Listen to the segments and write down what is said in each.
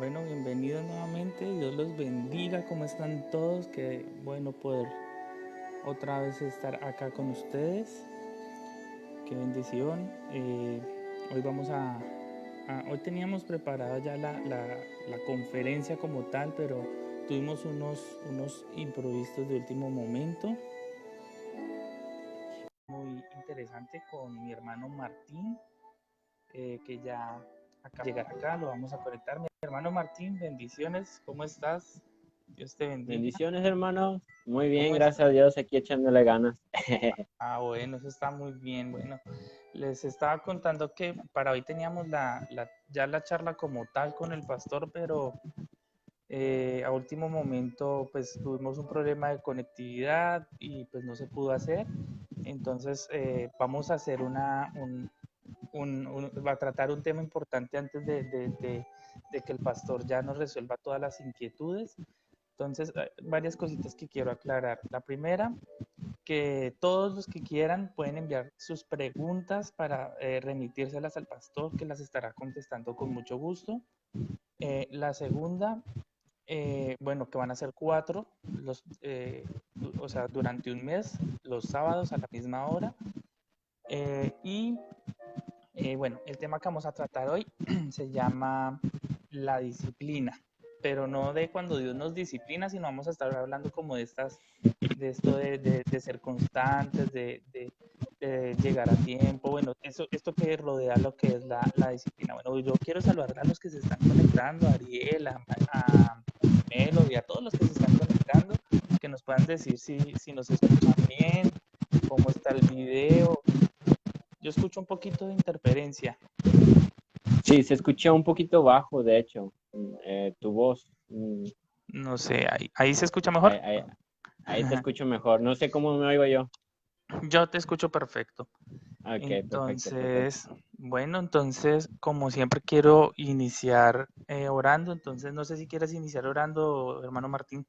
Bueno, bienvenidos nuevamente. Dios los bendiga. ¿Cómo están todos? Qué bueno poder otra vez estar acá con ustedes. Qué bendición. Hoy hoy teníamos preparada ya la conferencia como tal, pero tuvimos unos imprevistos de último momento. Muy interesante con mi hermano Martín, que ya acaba de llegar acá. Lo vamos a conectar. Mi hermano Martín, bendiciones. ¿Cómo estás? Dios te bendiga. Bendiciones, hermano. Muy bien, ¿Cómo gracias a estás? Dios, aquí echándole ganas. Bueno, eso está muy bien. Bueno, les estaba contando que para hoy teníamos ya la charla como tal con el pastor, pero a último momento pues tuvimos un problema de conectividad y pues no se pudo hacer. Entonces vamos a hacer va a tratar un tema importante antes de que el pastor ya nos resuelva todas las inquietudes. Entonces, varias cositas que quiero aclarar. La primera, que todos los que quieran pueden enviar sus preguntas para remitírselas al pastor, que las estará contestando con mucho gusto. La segunda, bueno, que van a ser 4, o sea, durante un mes, los sábados a la misma hora. Y bueno, el tema que vamos a tratar hoy se llama la disciplina, pero no de cuando Dios nos disciplina, sino vamos a estar hablando como de esto de ser constantes, de llegar a tiempo, bueno, esto que rodea lo que es la disciplina. Bueno, yo quiero saludar a los que se están conectando, a Ariel, a Melody, a todos los que se están conectando, que nos puedan decir si nos escuchan bien, cómo está el video. Yo escucho un poquito de interferencia. Sí, se escucha un poquito bajo, de hecho, tu voz. No sé, ahí se escucha Ahí, mejor. ahí- ahí te escucho mejor. No sé cómo me oigo yo. Yo te escucho perfecto. Ok, perfecto, perfecto. Entonces, bueno, entonces, como siempre quiero iniciar orando, entonces no sé si quieres iniciar orando, hermano Martín,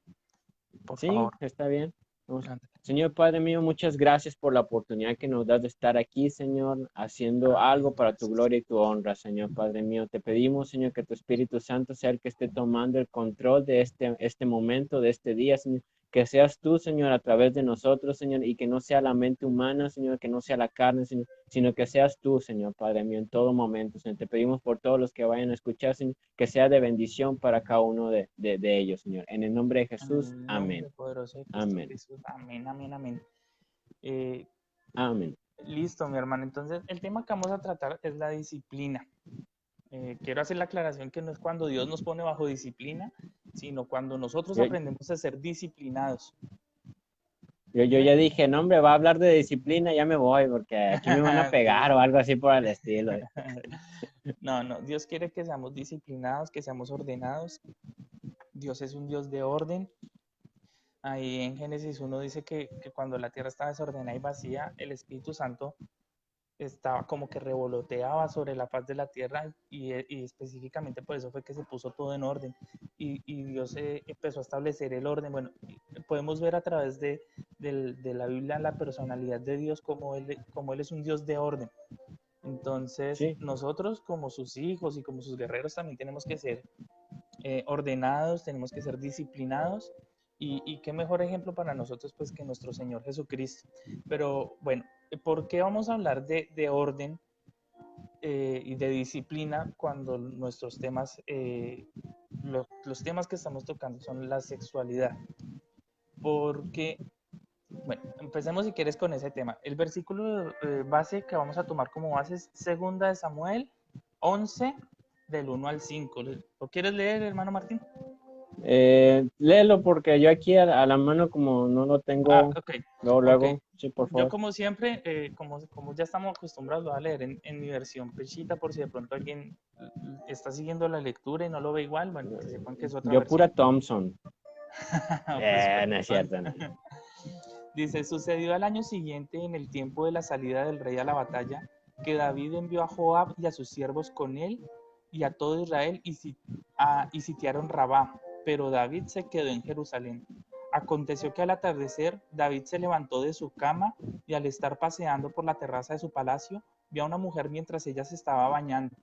por Sí, favor. está bien. Vamos. Ándale. Señor Padre mío, muchas gracias por la oportunidad que nos das de estar aquí, Señor, haciendo Amén, algo para tu gracias. gloria y tu honra, Señor Padre mío. Te pedimos, Señor, que tu Espíritu Santo sea el que esté tomando el control de este momento, de este día, Señor. Que seas tú, Señor, a través de nosotros, Señor, y que no sea la mente humana, Señor, que no sea la carne, Señor, sino que seas tú, Señor Padre mío, en todo momento, Señor. Te pedimos por todos los que vayan a escuchar, Señor, que sea de bendición para cada uno de ellos, Señor. En el nombre de En Jesús, el amén. nombre poderoso de Cristo Amén. Jesús. Amén, amén, amén. Eh, Amén. Listo, mi hermano. Entonces, el tema que vamos a tratar es la disciplina. Quiero hacer la aclaración que no es cuando Dios nos pone bajo disciplina, sino cuando nosotros Yo, aprendemos a ser disciplinados. yo ya dije, no, hombre, va a hablar de disciplina, ya me voy, porque aquí me van a Mentiras. pegar o algo así por el estilo. No, no, Dios quiere que seamos disciplinados, que seamos ordenados. Dios es un Dios de orden. Ahí en Génesis 1 dice que cuando la tierra estaba desordenada y vacía, el Espíritu Santo estaba como que revoloteaba sobre la faz de la tierra y específicamente por eso fue que se puso todo en orden y Dios empezó a establecer el orden. Bueno, podemos ver a través de la Biblia la personalidad de Dios como él es un Dios de orden. Entonces, Sí, nosotros como sus hijos y como sus guerreros también tenemos que ser ordenados, tenemos que ser disciplinados y qué mejor ejemplo para nosotros pues que nuestro Señor Jesucristo. Pero bueno, ¿por qué vamos a hablar de orden y de disciplina cuando nuestros temas, los temas que estamos tocando son la sexualidad? Porque, bueno, empecemos si quieres con ese tema. El versículo base que vamos a tomar como base es 2 Samuel 11 del 1 al 5. ¿Lo quieres leer, hermano Martín? léelo porque yo aquí a la mano como no lo tengo, Ok, ok. luego, sí, por Yo favor. como siempre, como ya estamos acostumbrados, lo voy a leer en mi versión pechita por si de pronto alguien está siguiendo la lectura y no lo ve igual, bueno, que sepan que es otra Yo pura versión. Thompson. Pues No es perdón. cierto, no. Dice, sucedió al año siguiente, en el tiempo de la salida del rey a la batalla, que David envió a Joab y a sus siervos con él y a todo Israel y sitiaron Rabá, pero David se quedó en Jerusalén. Aconteció que al atardecer David se levantó de su cama y al estar paseando por la terraza de su palacio, vio a una mujer mientras ella se estaba bañando.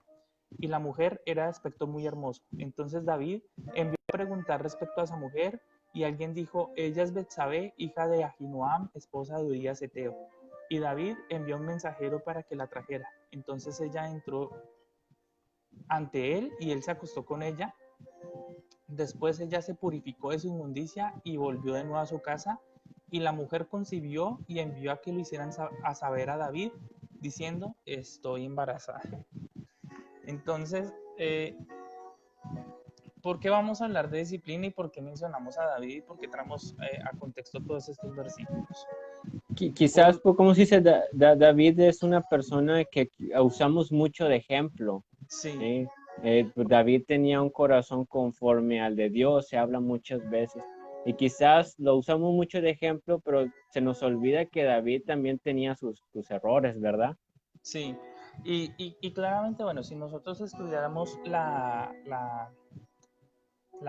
y la mujer era de aspecto muy hermoso. Entonces David envió a preguntar respecto a esa mujer y alguien dijo, ella es Betsabé, hija de Ahinoam, esposa de Urías Eteo. Y David envió un mensajero para que la trajera. Entonces ella entró ante él y él se acostó con ella. Después ella se purificó de su inmundicia y volvió de nuevo a su casa. Y la mujer concibió y envió a que lo hicieran a saber a David, diciendo, estoy embarazada. Entonces, ¿por qué vamos a hablar de disciplina y por qué mencionamos a David y por qué traemos a contexto todos estos versículos? Quizás, Por, como se dice, David es una persona que usamos mucho de ejemplo, sí, ¿sí? Pues David tenía un corazón conforme al de Dios, se habla muchas veces. Y quizás lo usamos mucho de ejemplo, pero se nos olvida que David también tenía sus errores, ¿verdad? sí. Y claramente, bueno, si nosotros estudiáramos la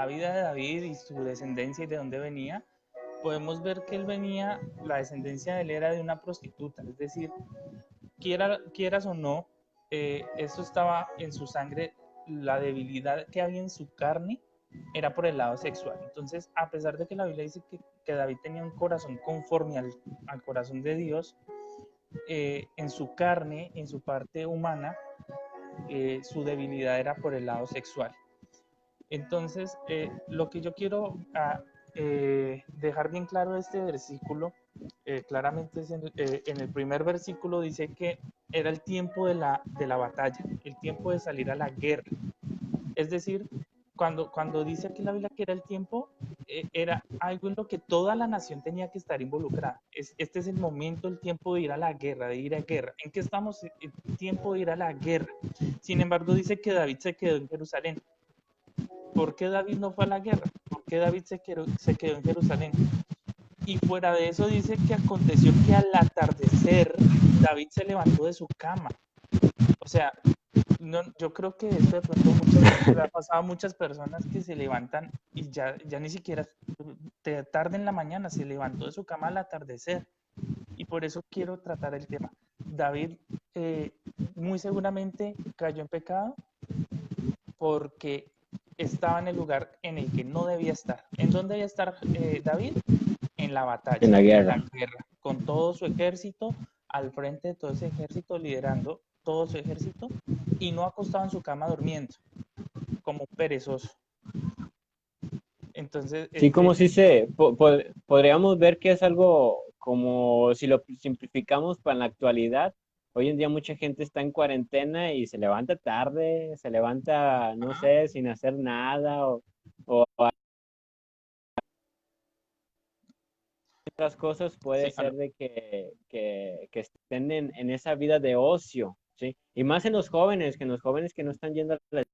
vida de David y su descendencia y de dónde venía, podemos ver que él venía, la descendencia de él era de una prostituta, es decir, quieras o no, eso estaba en su sangre, la debilidad que había en su carne era por el lado sexual. Entonces, a pesar de que la Biblia dice que David tenía un corazón conforme al corazón de Dios, en su carne, en su parte humana, su debilidad era por el lado sexual. Entonces, lo que yo quiero dejar bien claro de este versículo, claramente es en el primer versículo dice que era el tiempo de la batalla, el tiempo de salir a la guerra. Es decir, cuando dice aquí la Biblia que era el tiempo, era algo en lo que toda la nación tenía que estar involucrada. Este es el momento, el tiempo de ir a la guerra, de ir a guerra. ¿En qué estamos? El tiempo de ir a la guerra. Sin embargo, dice que David se quedó en Jerusalén. ¿Por qué David no fue a la guerra? ¿Por qué David se quedó en Jerusalén? Y fuera de eso dice que aconteció que al atardecer David se levantó de su cama. O sea, no, yo creo que esto de pronto le ha pasado a muchas personas que se levantan y ya ni siquiera tarde en la mañana, se levantó de su cama al atardecer. Y por eso quiero tratar el tema. David eh, muy seguramente cayó en pecado porque estaba en el lugar en el que no debía estar. ¿En dónde debía estar David? En la En batalla, la en la guerra. guerra, con todo su ejército, al frente de todo ese ejército, liderando todo su ejército, y no acostado en su cama durmiendo, como un perezoso. Entonces, Sí, como si podríamos ver que es algo como si lo simplificamos para la actualidad. Hoy en día mucha gente está en cuarentena y se levanta tarde, se levanta, no ajá, sé, sin hacer nada o otras cosas. Puede sí, ser de que estén en esa vida de ocio, ¿sí? Y más en los jóvenes que no están yendo a las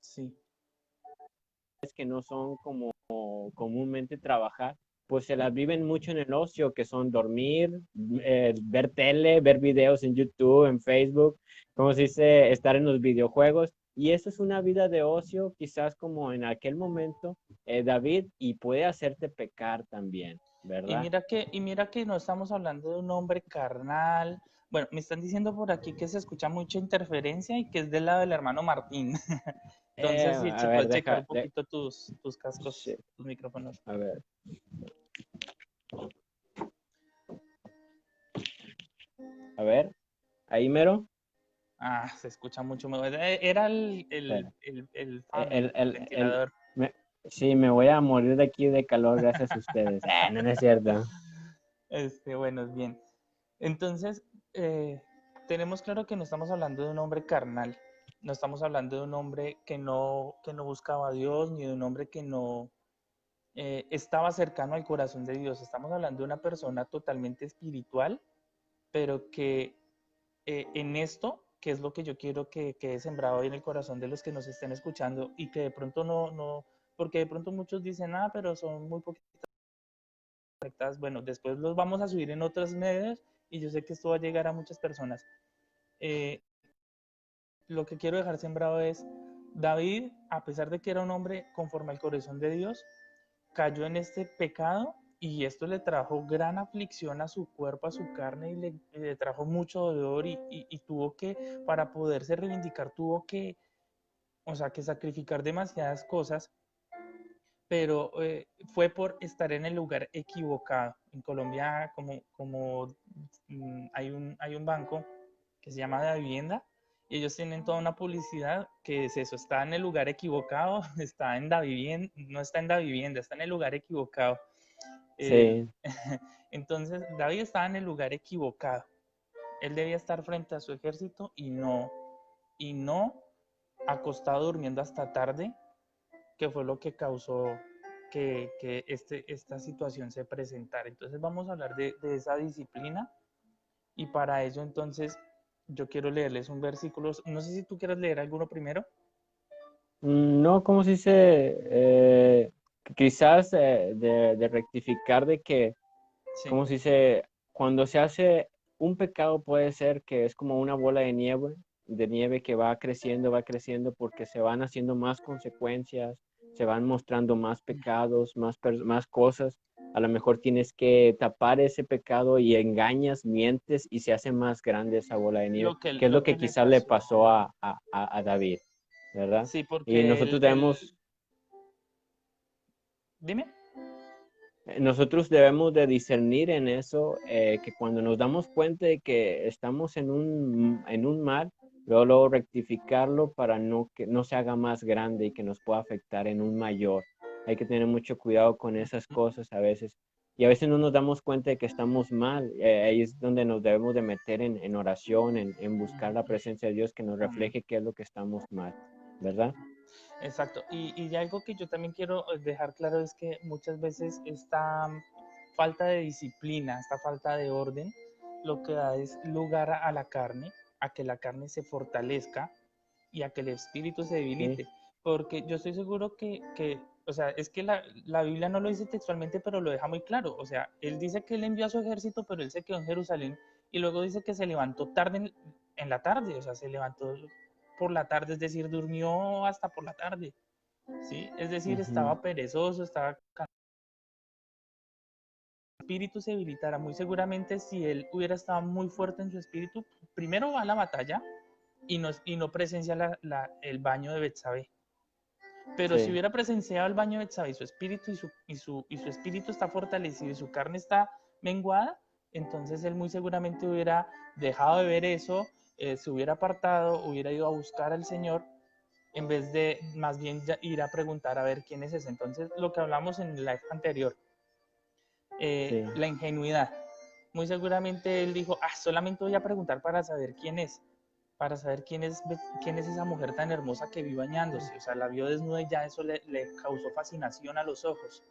sí, que no son como comúnmente trabajar, pues se las viven mucho en el ocio, que son dormir, ver tele, ver videos en YouTube, en Facebook, como se dice, estar en los videojuegos. Y eso es una vida de ocio, quizás como en aquel momento, David, y puede hacerte pecar también, Y ¿verdad? mira que no estamos hablando de un hombre carnal. Bueno, me están diciendo por aquí que se escucha mucha interferencia y que es del lado del hermano Martín. Entonces, si A se ver, puede checar un poquito tus sí, cascos, tus micrófonos. a ver, a ver, ahí mero. Ah, se escucha mucho mejor. Era Espera. el fan, El, el el, el, ventilador. me- sí, me voy a morir de aquí de calor gracias a ustedes. No, no es cierto. Bueno, es bien. Entonces, eh, tenemos claro que no estamos hablando de un hombre carnal, no estamos hablando de un hombre que no buscaba a Dios, ni de un hombre que no estaba cercano al corazón de Dios. Estamos hablando de una persona totalmente espiritual, pero que en esto, que es lo que yo quiero que quede sembrado hoy en el corazón de los que nos estén escuchando y que de pronto porque de pronto muchos dicen, pero son muy poquitas conectadas. Bueno, después los vamos a subir en otros medios y yo sé que esto va a llegar a muchas personas. Eh, lo que quiero dejar sembrado es, David, a pesar de que era un hombre conforme al corazón de Dios, cayó en este pecado y esto le trajo gran aflicción a su cuerpo, a su carne, le trajo mucho dolor y tuvo que, para poderse reivindicar, tuvo que, o sea, que sacrificar demasiadas cosas, pero fue por estar en el lugar equivocado. En Colombia, hay un banco que se llama La Vivienda, y ellos tienen toda una publicidad que es eso: está en el lugar equivocado, está en la vivienda, no está en la vivienda, está en el lugar equivocado. Eh, Sí, entonces, David estaba en el lugar equivocado. Él debía estar frente a su ejército y no acostado durmiendo hasta tarde, que fue lo que causó que esta situación se presentara. Entonces vamos a hablar de esa disciplina, y para ello entonces yo quiero leerles un versículo. No sé si tú quieres leer alguno primero. no, como si se, quizás de rectificar de que, Sí. como si se, cuando se hace un pecado puede ser que es como una bola de nieve que va creciendo porque se van haciendo más consecuencias, se van mostrando más pecados, más cosas. A lo mejor tienes que tapar ese pecado y engañas, mientes y se hace más grande esa bola de nieve, que es lo Lo que que le quizás le pasó. pasó a David, ¿verdad? Sí, Y porque dime. nosotros debemos de discernir en eso, que cuando nos damos cuenta de que estamos en un mal, luego rectificarlo para que no se haga más grande y que nos pueda afectar en un mayor. Hay que tener mucho cuidado con esas cosas a veces. Y a veces no nos damos cuenta de que estamos mal. Ahí es donde nos debemos de meter en oración, en buscar la presencia de Dios que nos Amén. refleje qué es lo que estamos mal, ¿verdad? Exacto. Y algo que yo también quiero dejar claro es que muchas veces esta falta de disciplina, esta falta de orden, lo que da es lugar a la carne, a que la carne se fortalezca y a que el espíritu se Sí, debilite. Porque yo estoy seguro o sea, es que la Biblia no lo dice textualmente, pero lo deja muy claro. O sea, él dice que él envió a su ejército, pero él se quedó en Jerusalén, y luego dice que se levantó tarde en la tarde, o sea, se levantó por la tarde, es decir, durmió hasta por la tarde, ¿sí? Es decir, ujú, estaba perezoso, estaba espíritu se debilitara. Muy seguramente, si él hubiera estado muy fuerte en su espíritu, primero va a la batalla y no presencia el baño de Betsabé. Pero si sí, hubiera presenciado el baño de Betsabé y su espíritu y su espíritu está fortalecido y su carne está menguada, entonces él muy seguramente hubiera dejado de ver eso, se hubiera apartado, hubiera ido a buscar al Señor, en vez de más bien ir a preguntar a ver quién es ese. Entonces, lo que hablamos en el live anterior, sí. la ingenuidad. Muy seguramente él dijo: solamente voy a preguntar para saber quién es, para saber quién es esa mujer tan hermosa que vi bañándose. O sea, la vio desnuda y ya eso le causó fascinación a los ojos.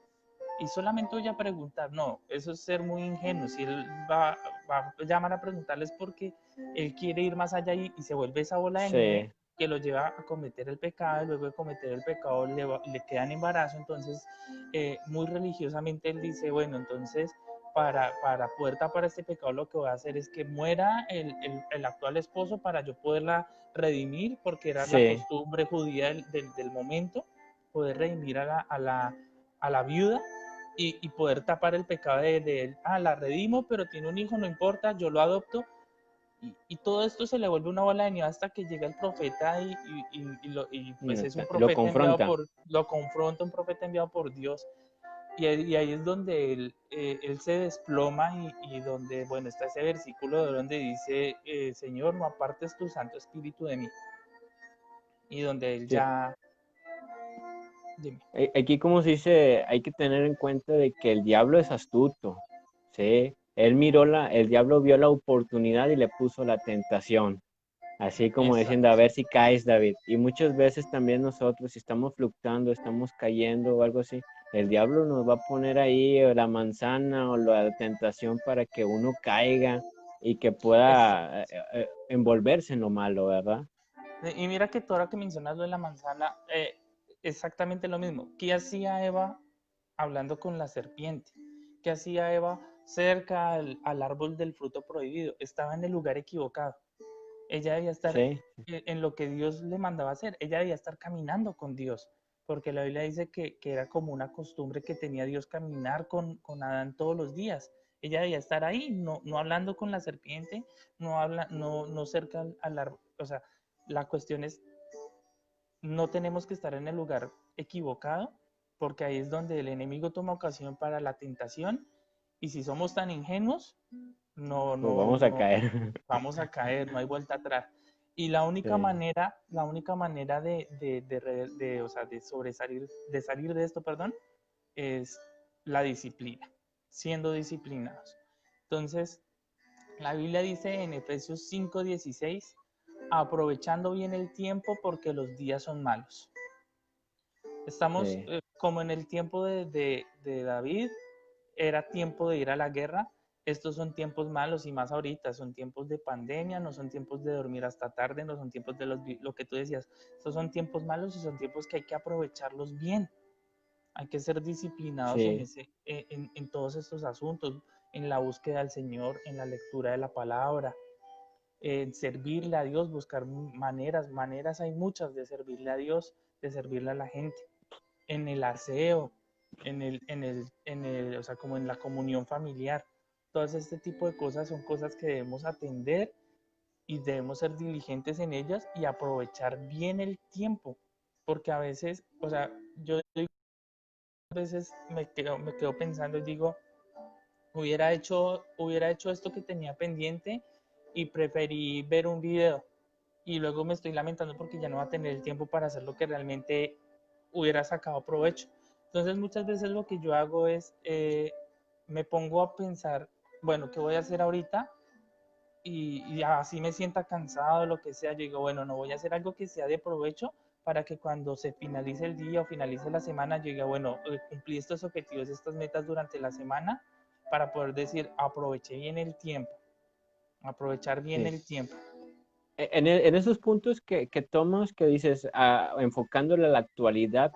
Y solamente voy a preguntar. No, eso es ser muy ingenuo. Si él va a llamar a preguntarles porque él quiere ir más allá y se vuelve esa bola de nieve Sí. que lo lleva a cometer el pecado, y luego de cometer el pecado le queda en embarazo. Entonces, muy religiosamente él dice: bueno, entonces para poder tapar este pecado, lo que voy a hacer es que muera el actual esposo para yo poderla redimir, porque era la Sí, costumbre judía del momento, poder redimir a la viuda, y poder tapar el pecado de él. La redimo, pero tiene un hijo, no importa, yo lo adopto. Y todo esto se le vuelve una bola de nieve hasta que llega el profeta pues es un lo profeta enviado confronta. lo confronta, un profeta enviado por Dios. Y ahí es donde él se desploma, y donde, bueno, está ese versículo donde dice: Señor, no apartes tu Santo Espíritu de mí. Y donde él Sí. ya, dime. Aquí, como se dice, hay que tener en cuenta de que el diablo es astuto, ¿sí? El diablo vio la oportunidad y le puso la tentación, así como diciendo, a Exacto. ver si caes, David. Y muchas veces también nosotros, si estamos fluctuando, estamos cayendo o algo así, el diablo nos va a poner ahí la manzana o la tentación para que uno caiga y que pueda Exacto. envolverse en lo malo, ¿verdad? Y mira que tú, ahora que mencionas lo de la manzana, exactamente lo mismo. ¿Qué hacía Eva hablando con la serpiente? ¿Qué hacía Eva cerca al árbol del fruto prohibido? Estaba en el lugar equivocado. Ella debía estar Sí, en lo que Dios le mandaba hacer. Ella debía estar caminando con Dios. porque la Biblia dice que era como una costumbre que tenía Dios caminar con Adán todos los días. Ella debía estar ahí, no hablando con la serpiente, no cerca al árbol. O sea, la cuestión es, no tenemos que estar en el lugar equivocado, porque ahí es donde el enemigo toma ocasión para la tentación, y si somos tan ingenuos, Pues vamos a no, caer. vamos a caer, no hay vuelta atrás. Y Sí, la única manera o sea, de salir de esto, perdón, es la disciplina, siendo disciplinados. Entonces, la Biblia dice en Efesios 5:16, aprovechando bien el tiempo porque los días son malos. Estamos sí, como en el tiempo de David, era tiempo de ir a la guerra. Estos son tiempos malos y más ahorita, son tiempos de pandemia, no son tiempos de dormir hasta tarde, no son tiempos de lo que tú decías. Estos son tiempos malos y son tiempos que hay que aprovecharlos bien. Hay que ser disciplinados sí. en todos estos asuntos, en la búsqueda del Señor, en la lectura de la palabra, en servirle a Dios, buscar maneras hay muchas de servirle a Dios, de servirle a la gente, en el aseo, o sea, como en la comunión familiar. Todo este tipo de cosas son cosas que debemos atender y debemos ser diligentes en ellas y aprovechar bien el tiempo, porque a veces, o sea, yo a veces me quedo pensando y digo, hubiera hecho esto que tenía pendiente y preferí ver un video y luego me estoy lamentando porque ya no va a tener el tiempo para hacer lo que realmente hubiera sacado provecho. Entonces muchas veces lo que yo hago es, me pongo a pensar, bueno, ¿qué voy a hacer ahorita? Y así me sienta cansado, lo que sea, yo digo, bueno, no voy a hacer algo que sea de provecho para que cuando se finalice el día o finalice la semana, yo diga, bueno, cumplí estos objetivos, estas metas durante la semana para poder decir, aproveché bien el tiempo, aprovechar bien Sí. el tiempo. En esos puntos que tomas, que dices, enfocándole a la actualidad,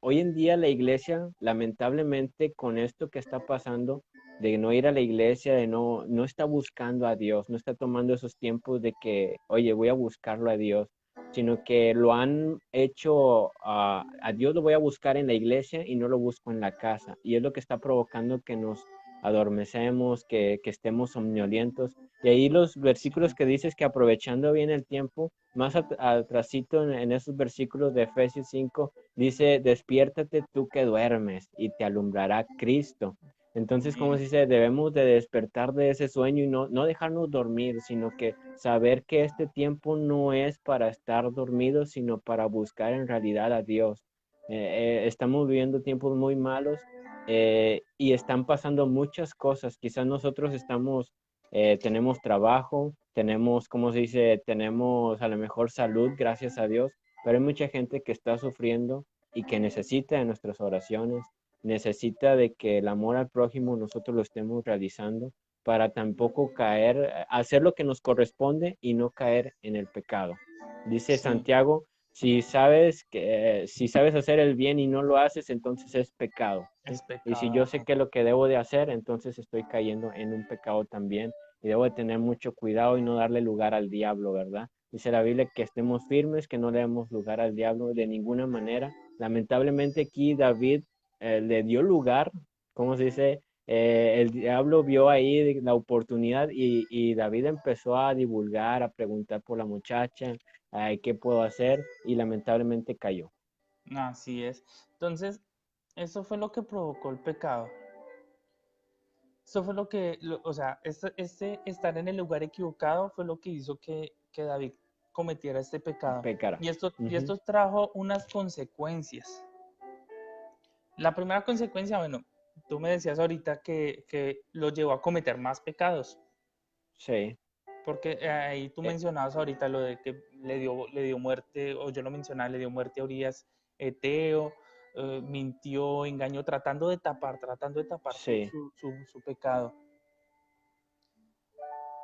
hoy en día la iglesia, lamentablemente, con esto que está pasando, de no ir a la iglesia, de no está buscando a Dios, no está tomando esos tiempos de que, oye, voy a buscarlo a Dios, sino que lo han hecho, a Dios lo voy a buscar en la iglesia y no lo busco en la casa. Y es lo que está provocando que nos adormecemos, que estemos somnolientos. Y ahí los versículos Sí, que dices que aprovechando bien el tiempo, más atrasito en esos versículos de Efesios 5, dice, despiértate tú que duermes y te alumbrará Cristo. Entonces, como se amén. dice, debemos de despertar de ese sueño y no dejarnos dormir, sino que saber que este tiempo no es para estar dormidos, sino para buscar en realidad a Dios. Estamos viviendo tiempos muy malos y están pasando muchas cosas. Quizás nosotros tenemos trabajo, tenemos, ¿cómo se dice? Tenemos a lo mejor salud, gracias a Dios, pero hay mucha gente que está sufriendo y que necesita de nuestras oraciones, necesita de que el amor al prójimo nosotros lo estemos realizando para tampoco caer, hacer lo que nos corresponde y no caer en el pecado. Dice Sí, Santiago, si sabes hacer el bien y no lo haces, entonces es pecado, ¿sí? es Y si pecado, yo sé amén. que lo que debo de hacer, entonces estoy cayendo en un pecado también y debo de tener mucho cuidado y no darle lugar al diablo, ¿verdad? Dice la Biblia que estemos firmes, que no le demos lugar al diablo de ninguna manera. Lamentablemente aquí David le dio lugar, ¿cómo se dice? El diablo vio ahí la oportunidad y David empezó a divulgar, a preguntar por la muchacha, ay, ¿qué puedo hacer? Y lamentablemente cayó. Así es. Entonces, eso fue lo que provocó el pecado. Eso fue o sea, este estar en el lugar equivocado fue lo que hizo que David cometiera este pecado. Pecar. Y Ujú. esto trajo unas consecuencias. La primera consecuencia, bueno, tú me decías ahorita que lo llevó a cometer más pecados, Sí. porque ahí tú Eh, mencionabas ahorita lo de que le dio muerte, o yo lo mencionaba, le dio muerte a Urias Eteo, mintió, engañó, tratando de tapar sí. su pecado.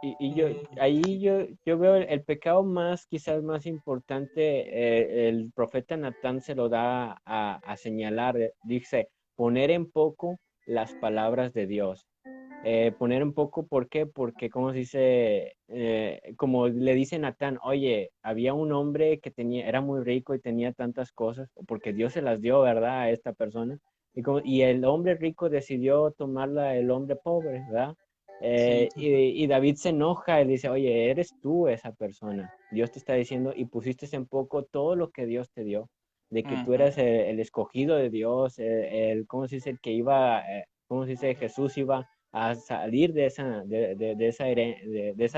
Y Eh, ahí sí, yo veo el pecado más, quizás más importante, el profeta Natán se lo da a señalar, dice, poner en poco las palabras de Dios. poner un poco, ¿por qué? Porque, como se dice, como le dice Natán, oye, había un hombre que era muy rico y tenía tantas cosas, porque Dios se las dio, ¿verdad? A esta persona. Y el hombre rico decidió tomarla el hombre pobre, ¿verdad? Sí, Y David se enoja y dice, oye, eres tú esa persona. Dios te está diciendo y pusiste en poco todo lo que Dios te dio, de que tú ujú, eres el escogido de Dios, ¿cómo se dice? El que iba, ¿cómo se dice? Jesús iba a salir de esa de-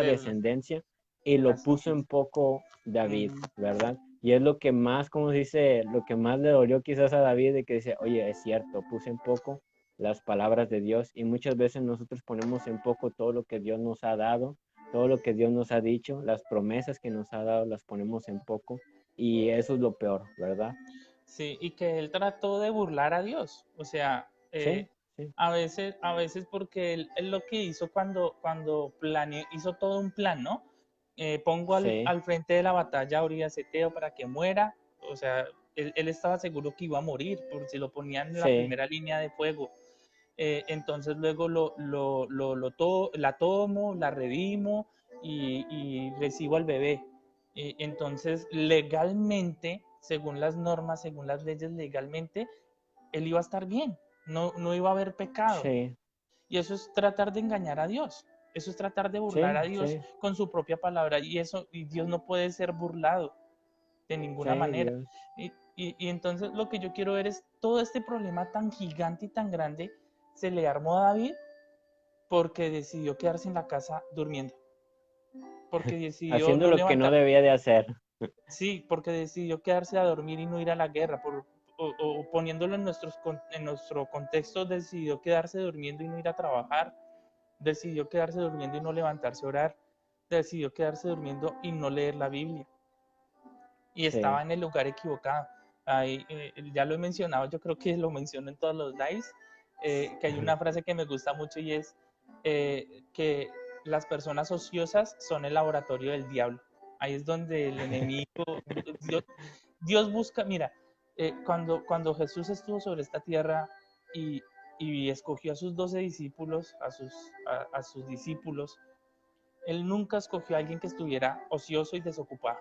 descendencia y lo así puso en es. poco David, Ujú. ¿verdad? Y es lo que más, como dice, lo que más le dolió quizás a David de que dice, oye, es cierto, puse en poco las palabras de Dios y muchas veces nosotros ponemos en poco todo lo que Dios nos ha dado, todo lo que Dios nos ha dicho, las promesas que nos ha dado las ponemos en poco y eso es lo peor, ¿verdad? Sí, y que él trató de burlar a Dios. O sea, Sí, sí, a veces porque él lo que hizo cuando planeó, hizo todo un plan, ¿no? Pongo sí, al frente de la batalla a Urias Eteo para que muera. O sea, él estaba seguro que iba a morir por si lo ponían en la sí, primera línea de fuego. Entonces luego la tomo, la redimo y recibo al bebé. Entonces, legalmente, según las normas, según las leyes, legalmente, él iba a estar bien, no iba a haber pecado. sí, Y eso es tratar de engañar a Dios. Eso es tratar de burlar a sí, Dios sí, con su propia palabra. Y Dios no puede ser burlado de sí, ninguna manera. Dios. Y entonces lo que yo quiero ver es todo este problema tan gigante y tan grande se le armó a David porque decidió quedarse en la casa durmiendo, porque decidió Haciendo no lo que no levantar, debía de hacer. sí, porque decidió quedarse a dormir y no ir a la guerra, o poniéndolo en nuestro contexto, decidió quedarse durmiendo y no ir a trabajar, decidió quedarse durmiendo y no levantarse a orar, decidió quedarse durmiendo y no leer la Biblia, y estaba Sí, en el lugar equivocado. Ahí, ya lo he mencionado, yo creo que lo menciono en todos los lives, que hay una frase que me gusta mucho y es que las personas ociosas son el laboratorio del diablo. Ahí es donde el enemigo, Dios, Dios busca, mira, cuando Jesús estuvo sobre esta tierra y, y escogió a sus 12 discípulos, a sus discípulos, él nunca escogió a alguien que estuviera ocioso y desocupado.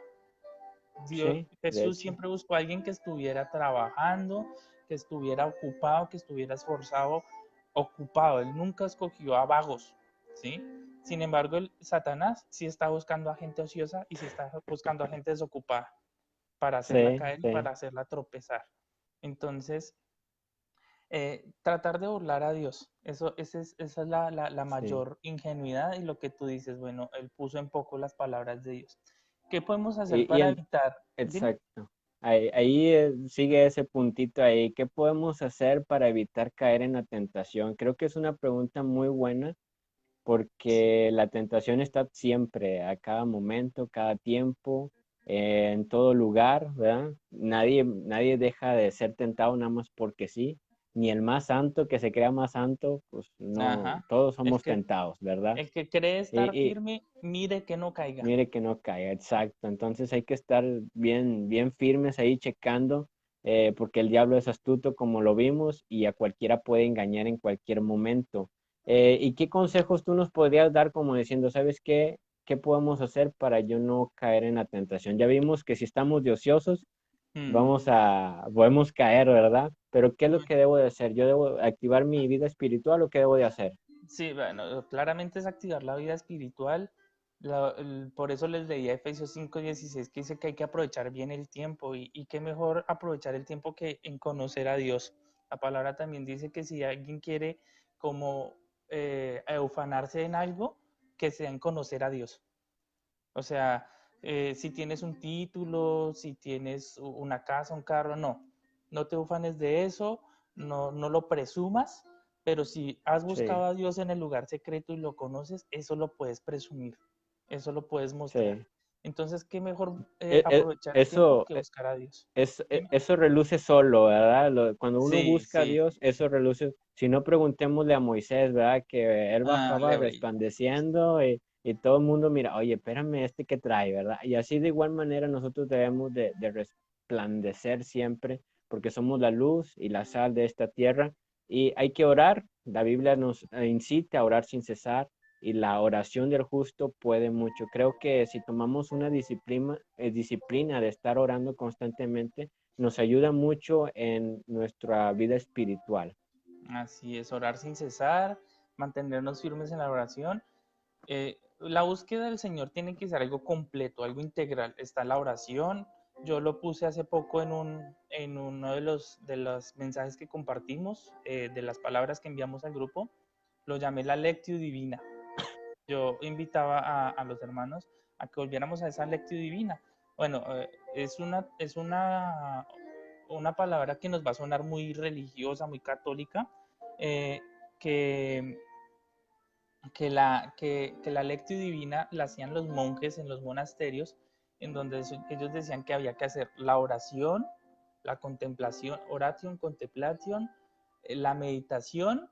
Dios, sí, de Jesús hecho, siempre buscó a alguien que estuviera trabajando, que estuviera ocupado, que estuviera esforzado, ocupado. Él nunca escogió a vagos, ¿sí? Sin embargo, Satanás sí está buscando a gente ociosa y sí está buscando a gente desocupada para hacerla sí, caer y sí, para hacerla tropezar. Entonces, tratar de burlar a Dios, esa es la sí. mayor ingenuidad y lo que tú dices, bueno, él puso en poco las palabras de Dios. ¿Qué podemos hacer Y para evitar? Dime. exacto. Ahí sigue ese puntito ahí. ¿Qué podemos hacer para evitar caer en la tentación? Creo que es una pregunta muy buena porque la tentación está siempre, a cada momento, cada tiempo, en todo lugar, ¿verdad? Nadie deja de ser tentado nada más porque sí. Ni el más santo que se crea más santo, pues no, Ajá. todos El somos que, tentados, ¿verdad? el que cree estar Y, firme, mire que no caiga. mire que no caiga, exacto. Entonces hay que estar bien, bien firmes ahí checando, porque el diablo es astuto como lo vimos y a cualquiera puede engañar en cualquier momento. ¿Y qué consejos tú nos podrías dar como diciendo, ¿sabes qué? ¿Qué podemos hacer para yo no caer en la tentación? Ya vimos que si estamos de ociosos, Mm. podemos caer, ¿verdad? Pero ¿qué es lo que debo de hacer? ¿Yo debo activar mi vida espiritual o qué debo de hacer? Sí, bueno, claramente es activar la vida espiritual. Por eso les leía Efesios 5:16 que dice que hay que aprovechar bien el tiempo y qué mejor aprovechar el tiempo que en conocer a Dios. La palabra también dice que si alguien quiere como eufanarse en algo, que sea en conocer a Dios. O sea, si tienes un título, si tienes una casa, un carro, no te ufanes de eso, no lo presumas, pero si has buscado Sí, a Dios en el lugar secreto y lo conoces, eso lo puedes presumir, eso lo puedes mostrar. sí. Entonces, ¿qué mejor E- e- aprovechar el tiempo Eso, que buscar a Dios? Dime. eso reluce solo, ¿verdad? Cuando uno Sí, busca a sí. Dios, eso reluce. Si no, preguntémosle a Moisés, ¿verdad? Que él Ah, bajaba resplandeciendo y todo el mundo mira, oye, espérame, este que trae, ¿verdad? Y así de igual manera nosotros debemos de resplandecer siempre, porque somos la luz y la sal de esta tierra. Y hay que orar, La Biblia nos incita a orar sin cesar y la oración del justo puede mucho. Creo que si tomamos una disciplina de estar orando constantemente, nos ayuda mucho en nuestra vida espiritual. Así es, orar sin cesar, mantenernos firmes en la oración. La búsqueda del Señor tiene que ser algo completo, algo integral. Está la oración. Yo lo puse hace poco en uno de los mensajes que compartimos, de las palabras que enviamos al grupo. Lo llamé la Lectio Divina. Yo invitaba a los hermanos a que volviéramos a esa Lectio Divina. Bueno, una palabra que nos va a sonar muy religiosa, muy católica, eh, que que la lectio divina la hacían los monjes en los monasterios, en donde ellos decían que había que hacer la oración, la contemplación, oration, contemplation, la meditación,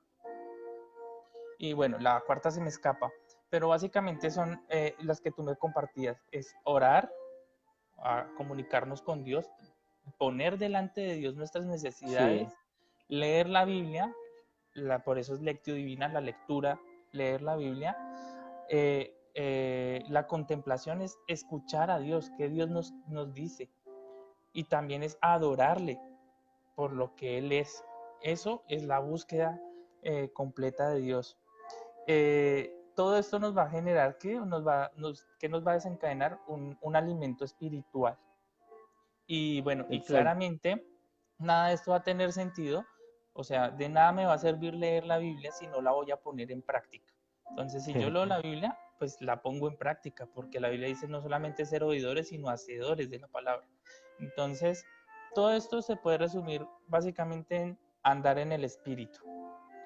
y bueno, la cuarta se me escapa, pero básicamente son las que tú me compartías, es orar, a comunicarnos con Dios, poner delante de Dios nuestras necesidades, Sí, leer la Biblia, por eso es lectio divina, la lectura, leer la Biblia. La contemplación es escuchar a Dios, que Dios nos dice, y también es adorarle por lo que Él es. Eso es la búsqueda completa de Dios. Todo esto nos va a generar que nos va a desencadenar un alimento espiritual. Y bueno, y exacto. claramente nada de esto va a tener sentido, o sea, de nada me va a servir leer la Biblia si no la voy a poner en práctica. Entonces, si yo leo la Biblia, pues la pongo en práctica, porque la Biblia dice no solamente ser oidores, sino hacedores de la palabra. Entonces, todo esto se puede resumir básicamente en andar en el espíritu,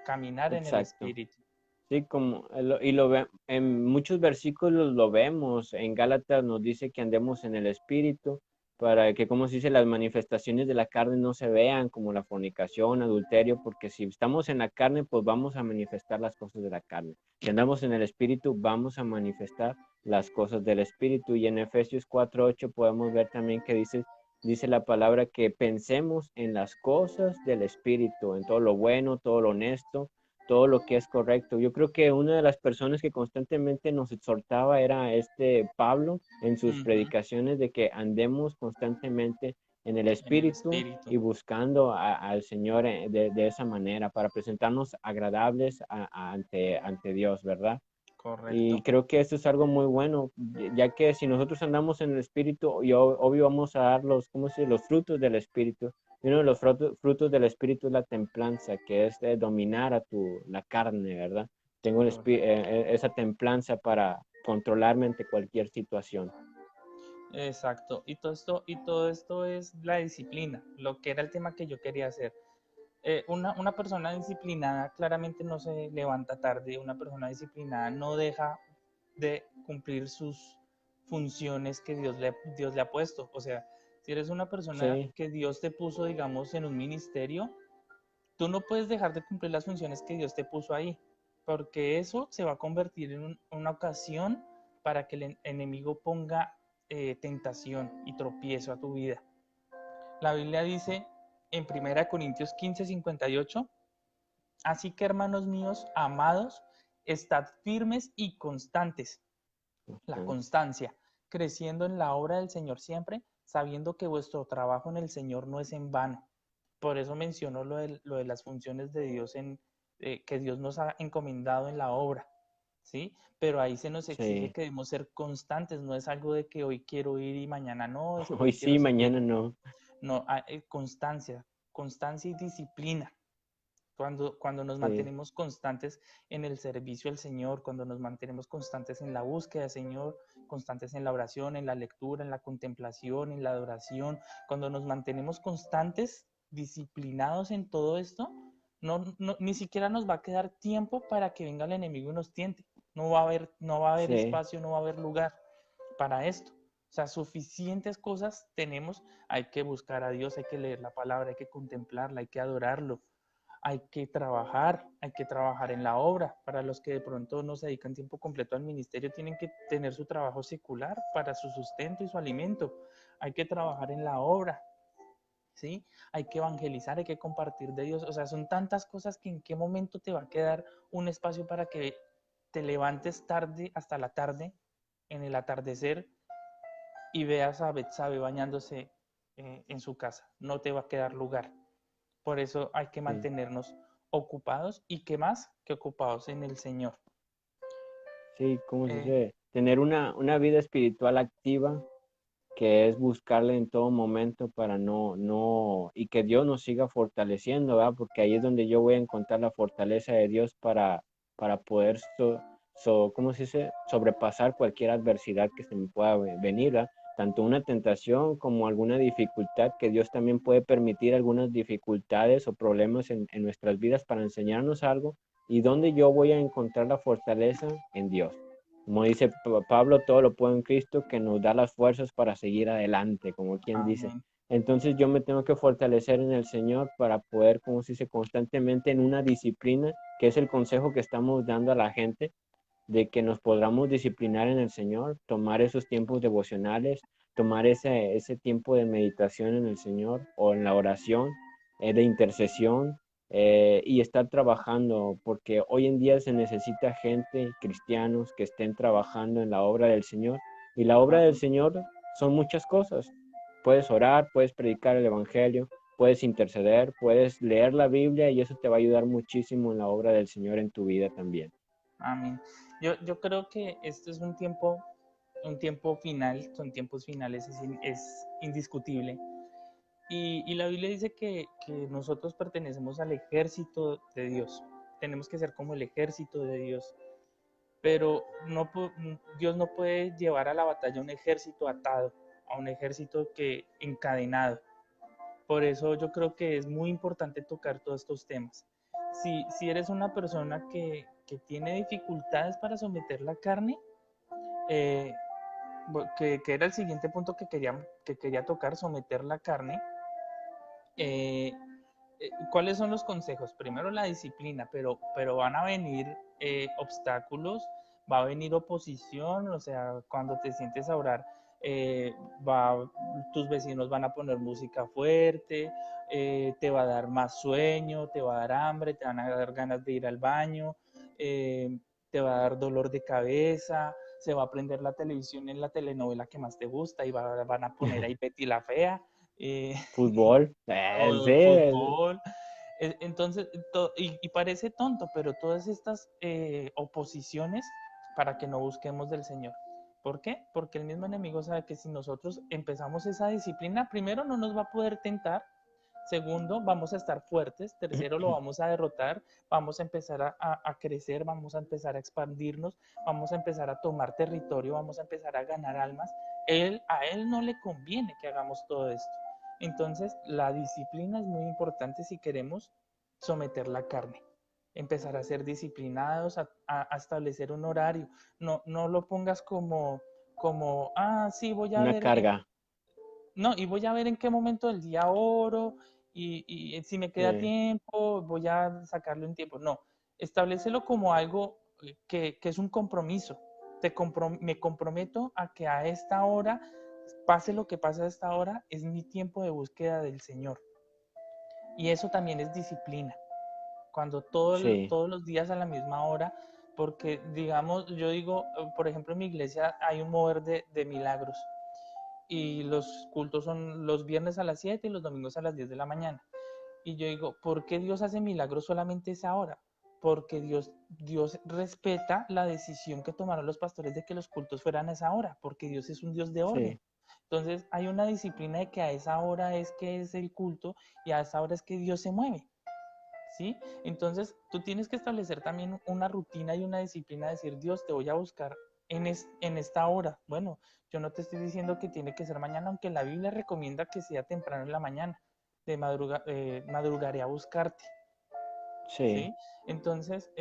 caminar en el Exacto. espíritu. Sí, como en muchos versículos lo vemos. En Gálatas nos dice que andemos en el espíritu para que, como se dice, las manifestaciones de la carne no se vean como la fornicación, adulterio, porque si estamos en la carne, pues vamos a manifestar las cosas de la carne. Si andamos en el espíritu, vamos a manifestar las cosas del espíritu. Y en Efesios 4:8 podemos ver también que dice la palabra que pensemos en las cosas del espíritu, en todo lo bueno, todo lo honesto, todo lo que es correcto. Yo creo que una de las personas que constantemente nos exhortaba era este Pablo en sus Ujú. predicaciones de que andemos constantemente en el En el espíritu espíritu, y buscando al Señor de esa manera para presentarnos agradables ante Dios, ¿verdad? Y correcto. creo que esto es algo muy bueno, ya que si nosotros andamos en el espíritu, y obvio vamos a dar ¿cómo se dice? Los frutos del espíritu. Y uno de los frutos del espíritu es la templanza, que es de dominar la carne, ¿verdad? Tengo Correcto. esa templanza para controlarme ante cualquier situación. Exacto. Y todo esto es la disciplina, lo que era el tema que yo quería hacer. Una persona disciplinada claramente no se levanta tarde, una persona disciplinada no deja de cumplir sus funciones que Dios le ha puesto. O sea, si eres una persona Sí, que Dios te puso, digamos, en un ministerio, tú no puedes dejar de cumplir las funciones que Dios te puso ahí, porque eso se va a convertir en una ocasión para que el enemigo ponga tentación y tropiezo a tu vida. La Biblia dice en 1 Corintios 15:58, así que hermanos míos, amados, estad firmes y constantes. La bastante. constancia, creciendo en la obra del Señor siempre, sabiendo que vuestro trabajo en el Señor no es en vano. Por eso menciono lo de las funciones de Dios que Dios nos ha encomendado en la obra, ¿sí? Pero ahí se nos exige Sí. que debemos ser constantes, no es algo de que hoy quiero ir y mañana no, es que Hoy hoy quiero sí, seguir. mañana no. No, constancia, constancia y disciplina. Cuando nos Sí. mantenemos constantes en el servicio al Señor, cuando nos mantenemos constantes en la búsqueda del Señor, constantes en la oración, en la lectura, en la contemplación, en la adoración, cuando nos mantenemos constantes, disciplinados en todo esto, ni siquiera nos va a quedar tiempo para que venga el enemigo y nos tiente. No va a haber Sí. espacio, no va a haber lugar para esto. O sea, suficientes cosas tenemos. Hay que buscar a Dios, hay que leer la palabra, hay que contemplarla, hay que adorarlo, hay que trabajar en la obra. Para los que de pronto no se dedican tiempo completo al ministerio, tienen que tener su trabajo secular para su sustento y su alimento. Hay que trabajar en la obra. ¿sí? Hay que evangelizar, hay que compartir de Dios. O sea, son tantas cosas que en qué momento te va a quedar un espacio para que te levantes tarde, hasta la tarde, en el atardecer, y veas a Betsabe bañándose en su casa. No te va a quedar lugar. Por eso hay que Sí. mantenernos ocupados y qué más que ocupados en el Señor. Sí, ¿cómo se Eh, dice? Tener una vida espiritual activa, que es buscarle en todo momento para y que Dios nos siga fortaleciendo, ¿verdad? Porque ahí es donde yo voy a encontrar la fortaleza de Dios para poder, ¿cómo se dice? Sobrepasar cualquier adversidad que se me pueda venir, ¿verdad? Tanto una tentación como alguna dificultad, que Dios también puede permitir algunas dificultades o problemas en nuestras vidas para enseñarnos algo, y donde yo voy a encontrar la fortaleza en Dios. Como dice Pablo, todo lo puedo en Cristo que nos da las fuerzas para seguir adelante, como quien dice. amén. Entonces yo me tengo que fortalecer en el Señor para poder, como se dice, constantemente en una disciplina, que es el consejo que estamos dando a la gente, de que nos podamos disciplinar en el Señor, tomar esos tiempos devocionales, tomar ese tiempo de meditación en el Señor o en la oración, de intercesión, y estar trabajando, porque hoy en día se necesita gente, cristianos, que estén trabajando en la obra del Señor. Y la obra del Amén. Señor son muchas cosas. Puedes orar, puedes predicar el Evangelio, puedes interceder, puedes leer la Biblia, y eso te va a ayudar muchísimo en la obra del Señor en tu vida también. Amén. Yo creo que este es un tiempo final, son tiempos finales, es indiscutible. Y la Biblia dice que nosotros pertenecemos al ejército de Dios. Tenemos que ser como el ejército de Dios. Pero Dios no puede llevar a la batalla un ejército atado, a un ejército que encadenado. Por eso yo creo que es muy importante tocar todos estos temas. Si eres una persona que tiene dificultades para someter la carne, eh, que era el siguiente punto que quería tocar, someter la carne, eh, ¿cuáles son los consejos? Primero la disciplina, pero van a venir obstáculos, va a venir oposición, o sea, cuando te sientes a orar, eh, va, tus vecinos van a poner música fuerte, te va a dar más sueño, te va a dar hambre, te van a dar ganas de ir al baño, te va a dar dolor de cabeza, se va a prender la televisión en la telenovela que más te gusta y van a poner ahí Betty la Fea. Eh, Fútbol, o sí, fútbol. Entonces, y parece tonto, pero todas estas oposiciones para que no busquemos del Señor. ¿Por qué? Porque el mismo enemigo sabe que si nosotros empezamos esa disciplina, primero no nos va a poder tentar, segundo vamos a estar fuertes, tercero lo vamos a derrotar, vamos a empezar a crecer, vamos a empezar a expandirnos, vamos a empezar a tomar territorio, vamos a empezar a ganar almas. A él no le conviene que hagamos todo esto. Entonces, la disciplina es muy importante si queremos someter la carne. Empezar a ser disciplinados, a establecer un horario. No lo pongas sí, voy a una ver, carga. no, y voy a ver en qué momento del día oro y si me queda Sí, tiempo, voy a sacarle un tiempo. No, establecelo como algo que es un compromiso. Me comprometo a que a esta hora, pase lo que pase a esta hora, es mi tiempo de búsqueda del Señor. Y eso también es disciplina. Cuando sí, todos los días a la misma hora, porque digamos, yo digo, por ejemplo, en mi iglesia hay un mover de milagros y los cultos son los viernes a las 7 y los domingos a las 10 de la mañana. Y yo digo, ¿por qué Dios hace milagros solamente esa hora? Porque Dios respeta la decisión que tomaron los pastores de que los cultos fueran a esa hora, porque Dios es un Dios de orden. sí. Entonces hay una disciplina de que a esa hora es que es el culto y a esa hora es que Dios se mueve. ¿Sí? Entonces tú tienes que establecer también una rutina y una disciplina de decir, Dios, te voy a buscar en esta hora. Bueno, yo no te estoy diciendo que tiene que ser mañana, aunque la Biblia recomienda que sea temprano en la mañana, madrugaré a buscarte, Sí, ¿sí? Entonces,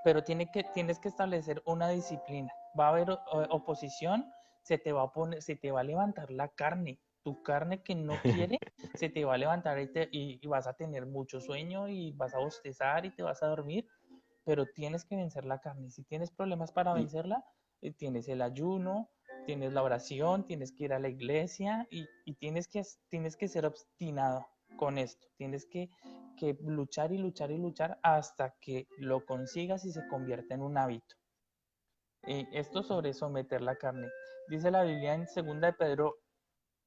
pero tienes que establecer una disciplina. Va a haber oposición, se te va a levantar la carne. Tu carne que no quiere, se te va a levantar y vas a tener mucho sueño y vas a bostezar y te vas a dormir, pero tienes que vencer la carne. Si tienes problemas para y, vencerla, tienes el ayuno, tienes la oración, tienes que ir a la iglesia y tienes que ser obstinado con esto. Tienes que luchar y luchar y luchar hasta que lo consigas y se convierta en un hábito. Esto sobre someter la carne. Dice la Biblia en 2 de Pedro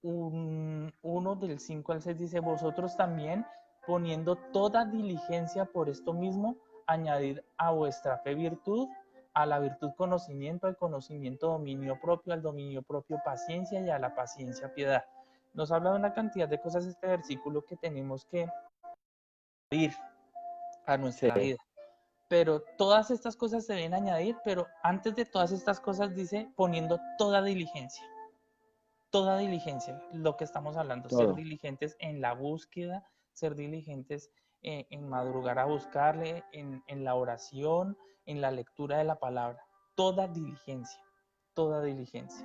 1 del 5 al 6, dice, vosotros también, poniendo toda diligencia por esto mismo, añadid a vuestra fe virtud, a la virtud conocimiento, al conocimiento dominio propio, al dominio propio paciencia y a la paciencia piedad. Nos habla de una cantidad de cosas este versículo que tenemos que ir a Sí, nuestra vida. Pero todas estas cosas se deben añadir, pero antes de todas estas cosas dice poniendo toda diligencia, lo que estamos hablando, ser todo. diligentes en la búsqueda, ser diligentes en madrugar a buscarle, en la oración, en la lectura de la palabra, toda diligencia, toda diligencia.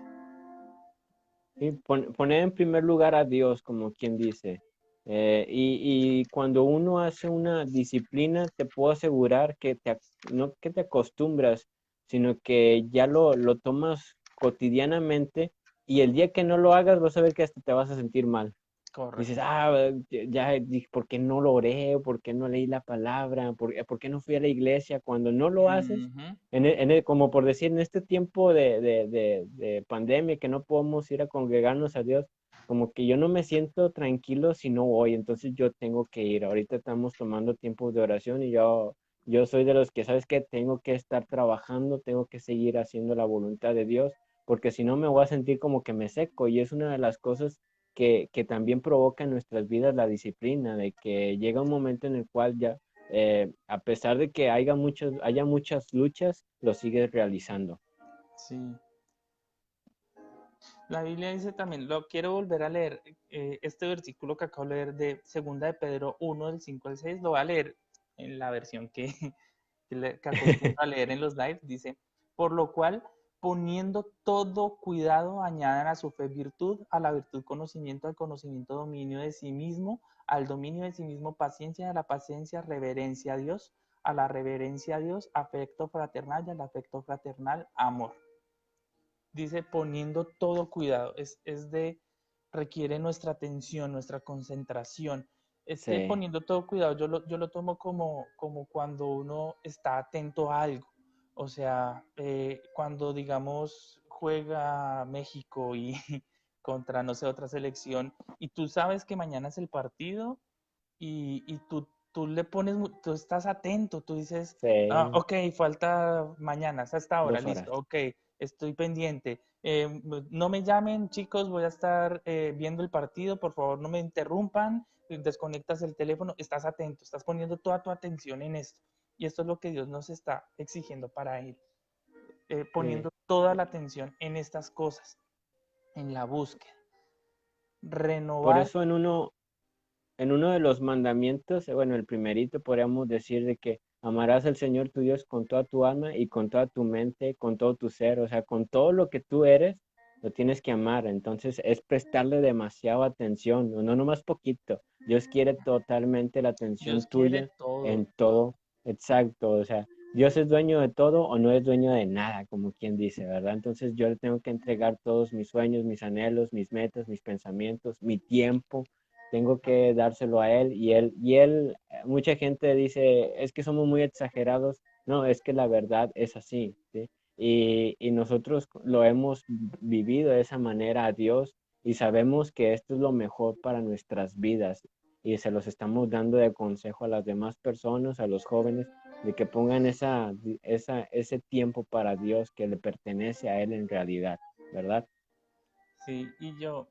Sí, poner en primer lugar a Dios, como quien dice. Y cuando uno hace una disciplina, te puedo asegurar que no que te acostumbras, sino que ya lo tomas cotidianamente y el día que no lo hagas vas a ver que hasta te vas a sentir mal. Dices, Correcto. ya dije, ¿por qué no lo oré? ¿Por qué no leí la palabra? ¿Por qué no fui a la iglesia? Cuando no lo haces, Ujú. como por decir, en este tiempo de pandemia que no podemos ir a congregarnos a Dios, como que yo no me siento tranquilo si no voy, entonces yo tengo que ir. Ahorita estamos tomando tiempos de oración y yo soy de los que, ¿sabes qué? Tengo que estar trabajando, tengo que seguir haciendo la voluntad de Dios, porque si no me voy a sentir como que me seco y es una de las cosas que también provoca en nuestras vidas la disciplina, de que llega un momento en el cual ya, a pesar de que haya muchas luchas, lo sigues realizando. Sí. La Biblia dice también, lo quiero volver a leer, este versículo que acabo de leer de 2 de Pedro 1 del 5 al 6, lo voy a leer en la versión que acostumbro a leer en los lives, dice, por lo cual, poniendo todo cuidado, añadan a su fe virtud, a la virtud conocimiento, al conocimiento dominio de sí mismo, al dominio de sí mismo paciencia, a la paciencia reverencia a Dios, a la reverencia a Dios afecto fraternal y al afecto fraternal amor. Dice poniendo todo cuidado, requiere nuestra atención, nuestra concentración. Este Sí, poniendo todo cuidado, yo lo tomo como cuando uno está atento a algo. O sea, cuando digamos juega México y contra, no sé, otra selección, y tú sabes que mañana es el partido y tú le pones, tú estás atento, tú dices, ah, sí, ok, falta mañana, es hasta ahora, 2 horas. listo, ok, estoy pendiente. No me llamen, chicos, voy a estar viendo el partido, por favor, no me interrumpan, desconectas el teléfono, estás atento, estás poniendo toda tu atención en esto. Y esto es lo que Dios nos está exigiendo para Él, Sí. poniendo toda la atención en estas cosas, en la búsqueda. Por Renovar, eso en uno de los mandamientos, bueno, el primerito podríamos decir de que amarás al Señor tu Dios con toda tu alma y con toda tu mente, con todo tu ser, o sea, con todo lo que tú eres, lo tienes que amar. Entonces es prestarle demasiada atención, no nomás poquito. Dios quiere totalmente la atención Dios quiere tuya todo. en todo, exacto, o sea, Dios es dueño de todo o no es dueño de nada, como quien dice, ¿verdad? Entonces yo le tengo que entregar todos mis sueños, mis anhelos, mis metas, mis pensamientos, mi tiempo, tengo que dárselo a él mucha gente dice, es que somos muy exagerados. No, es que la verdad es así, ¿sí? Y nosotros lo hemos vivido de esa manera a Dios y sabemos que esto es lo mejor para nuestras vidas y se los estamos dando de consejo a las demás personas, a los jóvenes, de que pongan ese tiempo para Dios que le pertenece a Él en realidad, ¿verdad? Sí, y yo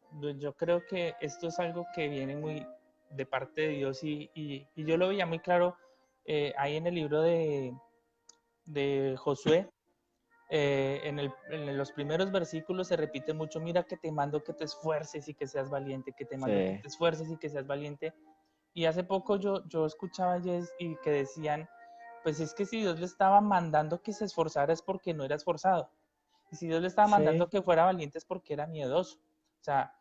creo que esto es algo que viene muy de parte de Dios y yo lo veía muy claro ahí en el libro de Josué. En los primeros versículos se repite mucho, mira que te mando que te esfuerces y que seas valiente, que te mando que Sí, te esfuerces y que seas valiente. Y hace poco yo escuchaba y que decían, pues es que si Dios le estaba mandando que se esforzara es porque no era esforzado. Y si Dios le estaba mandando sí, que fuera valiente es porque era miedoso. O sea,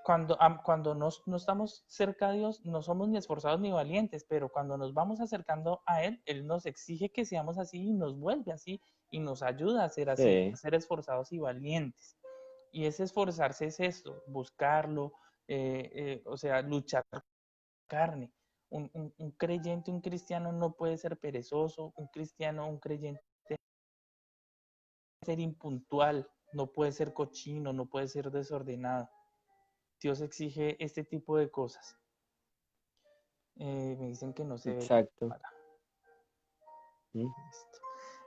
cuando no estamos cerca de Dios, no somos ni esforzados ni valientes, pero cuando nos vamos acercando a Él, Él nos exige que seamos así y nos vuelve así y nos ayuda a ser así, a Sí, ser esforzados y valientes. Y ese esforzarse es esto, buscarlo, o sea, luchar por la carne. Un creyente, un cristiano no puede ser perezoso, un cristiano, un creyente ser impuntual, no puede ser cochino, no puede ser desordenado. Dios exige este tipo de cosas. Me dicen que no se ve la exacto. cámara. Mm. Listo.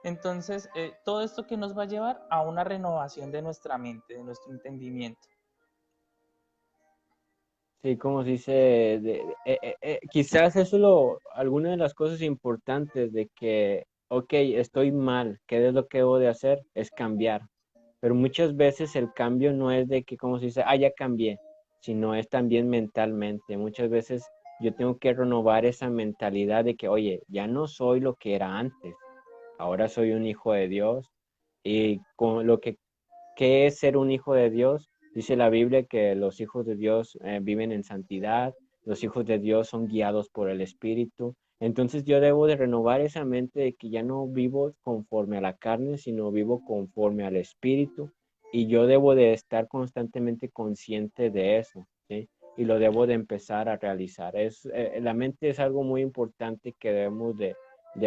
Entonces, todo esto que nos va a llevar a una renovación de nuestra mente, de nuestro entendimiento. Sí, como se dice, quizás eso alguna de las cosas importantes de que, ok, estoy mal, ¿qué es lo que debo de hacer? Es cambiar. Pero muchas veces el cambio no es de que, como se dice, ya cambié, sino es también mentalmente. Muchas veces yo tengo que renovar esa mentalidad de que, oye, ya no soy lo que era antes, ahora soy un hijo de Dios y con lo que ¿qué es ser un hijo de Dios? Dice la Biblia que los hijos de Dios viven en santidad, los hijos de Dios son guiados por el Espíritu. Entonces yo debo de renovar esa mente de que ya no vivo conforme a la carne, sino vivo conforme al Espíritu. Y yo debo de estar constantemente consciente de eso, ¿sí? Y lo debo de empezar a realizar. La mente es algo muy importante que debemos de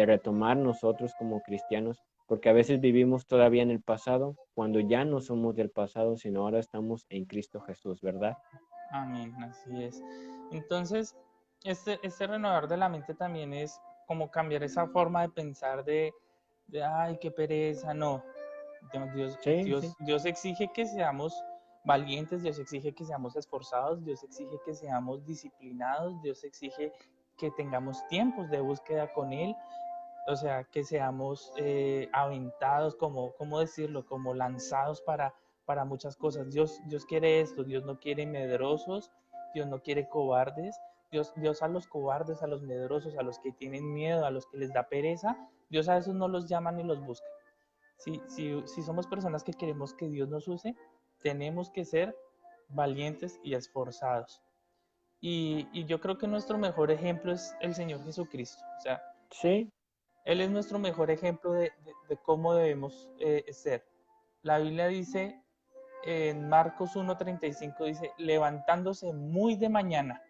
retomar nosotros como cristianos porque a veces vivimos todavía en el pasado cuando ya no somos del pasado, sino ahora estamos en Cristo Jesús, ¿verdad? Amén, así es. Entonces, este renovar de la mente también es como cambiar esa forma de pensar ay, qué pereza, no. Sí, sí, Dios exige que seamos valientes, Dios exige que seamos esforzados, Dios exige que seamos disciplinados, Dios exige que tengamos tiempos de búsqueda con Él, o sea, que seamos aventados, ¿cómo decirlo? Como lanzados para muchas cosas. Dios quiere esto, Dios no quiere medrosos, Dios no quiere cobardes, Dios a los cobardes, a los medrosos, a los que tienen miedo, a los que les da pereza, Dios a esos no los llama ni los busca. Si somos personas que queremos que Dios nos use, tenemos que ser valientes y esforzados. Y yo creo que nuestro mejor ejemplo es el Señor Jesucristo. O sea, sí, Él es nuestro mejor ejemplo de cómo debemos ser. La Biblia dice en Marcos 1:35, dice, levantándose muy de mañana.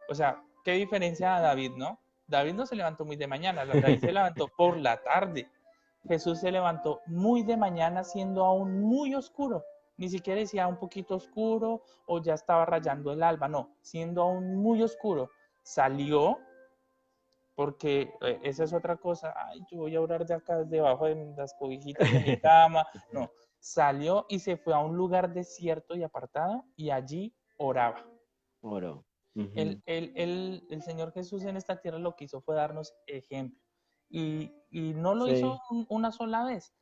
O sea, qué diferencia a David, ¿no? David no se levantó muy de mañana, David se levantó por la tarde. Jesús se levantó muy de mañana siendo aún muy oscuro. Ni siquiera decía un poquito oscuro o ya estaba rayando el alba, no, siendo aún muy oscuro. Salió, porque esa es otra cosa, ay, yo voy a orar de acá debajo de las cobijitas de mi cama, no, salió y se fue a un lugar desierto y apartado y allí oraba. oro. El, Ujú. el, el, el Señor Jesús en esta tierra lo que hizo fue darnos ejemplo y no lo hizo Sí, una sola vez.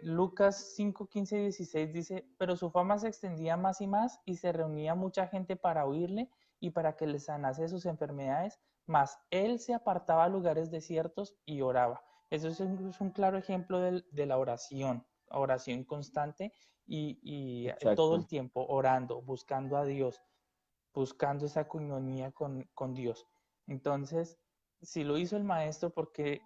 Lucas 5, 15 y 16 dice, pero su fama se extendía más y más y se reunía mucha gente para oírle y para que le sanase sus enfermedades, mas él se apartaba a lugares desiertos y oraba. Eso es un claro ejemplo de la oración constante y todo el exacto. tiempo orando, buscando a Dios, buscando esa coinonía con Dios. Entonces, si lo hizo el maestro, porque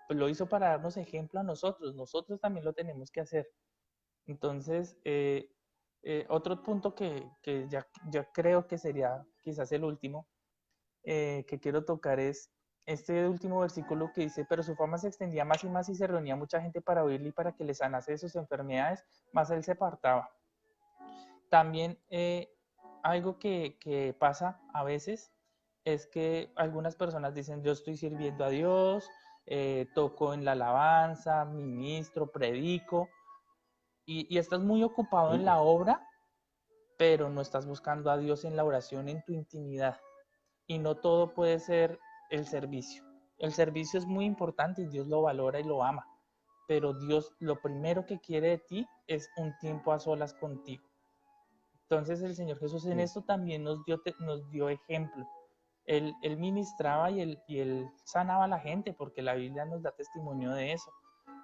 lo hizo para darnos ejemplo a nosotros también lo tenemos que hacer. Entonces, otro punto que ya creo que sería quizás el último que quiero tocar es este último versículo que dice, pero su fama se extendía más y más y se reunía mucha gente para oírle y para que le sanase de sus enfermedades, más él se apartaba. También algo que pasa a veces es que algunas personas dicen, yo estoy sirviendo a Dios, toco en la alabanza, ministro, predico, y estás muy ocupado en Mm. la obra, pero no estás buscando a Dios en la oración, en tu intimidad. Y no todo puede ser el servicio. El servicio es muy importante y Dios lo valora y lo ama, pero Dios lo primero que quiere de ti es un tiempo a solas contigo. Entonces el Señor Jesús en Mm. esto también nos dio ejemplo. Él ministraba y él sanaba a la gente, porque la Biblia nos da testimonio de eso.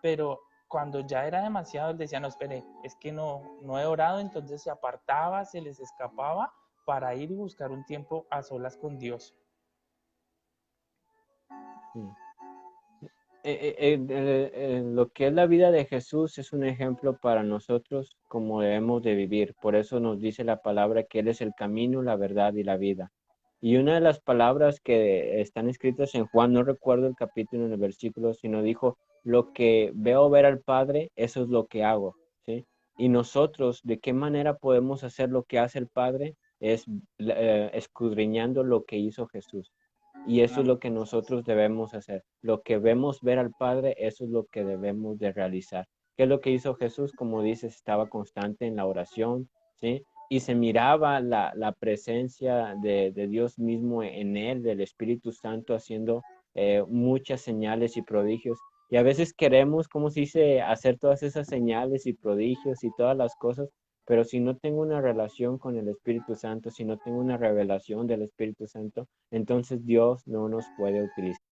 Pero cuando ya era demasiado, él decía, no, espere, es que no he orado, entonces se apartaba, se les escapaba para ir y buscar un tiempo a solas con Dios. Mm. Lo que es la vida de Jesús es un ejemplo para nosotros como debemos de vivir. Por eso nos dice la palabra que Él es el camino, la verdad y la vida. Y una de las palabras que están escritas en Juan, no recuerdo el capítulo en el versículo, sino dijo, lo que veo ver al Padre, eso es lo que hago, ¿sí? Y nosotros, ¿de qué manera podemos hacer lo que hace el Padre? Es escudriñando lo que hizo Jesús. Y eso es lo que nosotros debemos hacer. Lo que vemos ver al Padre, eso es lo que debemos de realizar. ¿Qué es lo que hizo Jesús? Como dices, estaba constante en la oración, ¿sí? Y se miraba la presencia de Dios mismo en él, del Espíritu Santo, haciendo muchas señales y prodigios. Y a veces queremos, como se dice, hacer todas esas señales y prodigios y todas las cosas, pero si no tengo una relación con el Espíritu Santo, si no tengo una revelación del Espíritu Santo, entonces Dios no nos puede utilizar.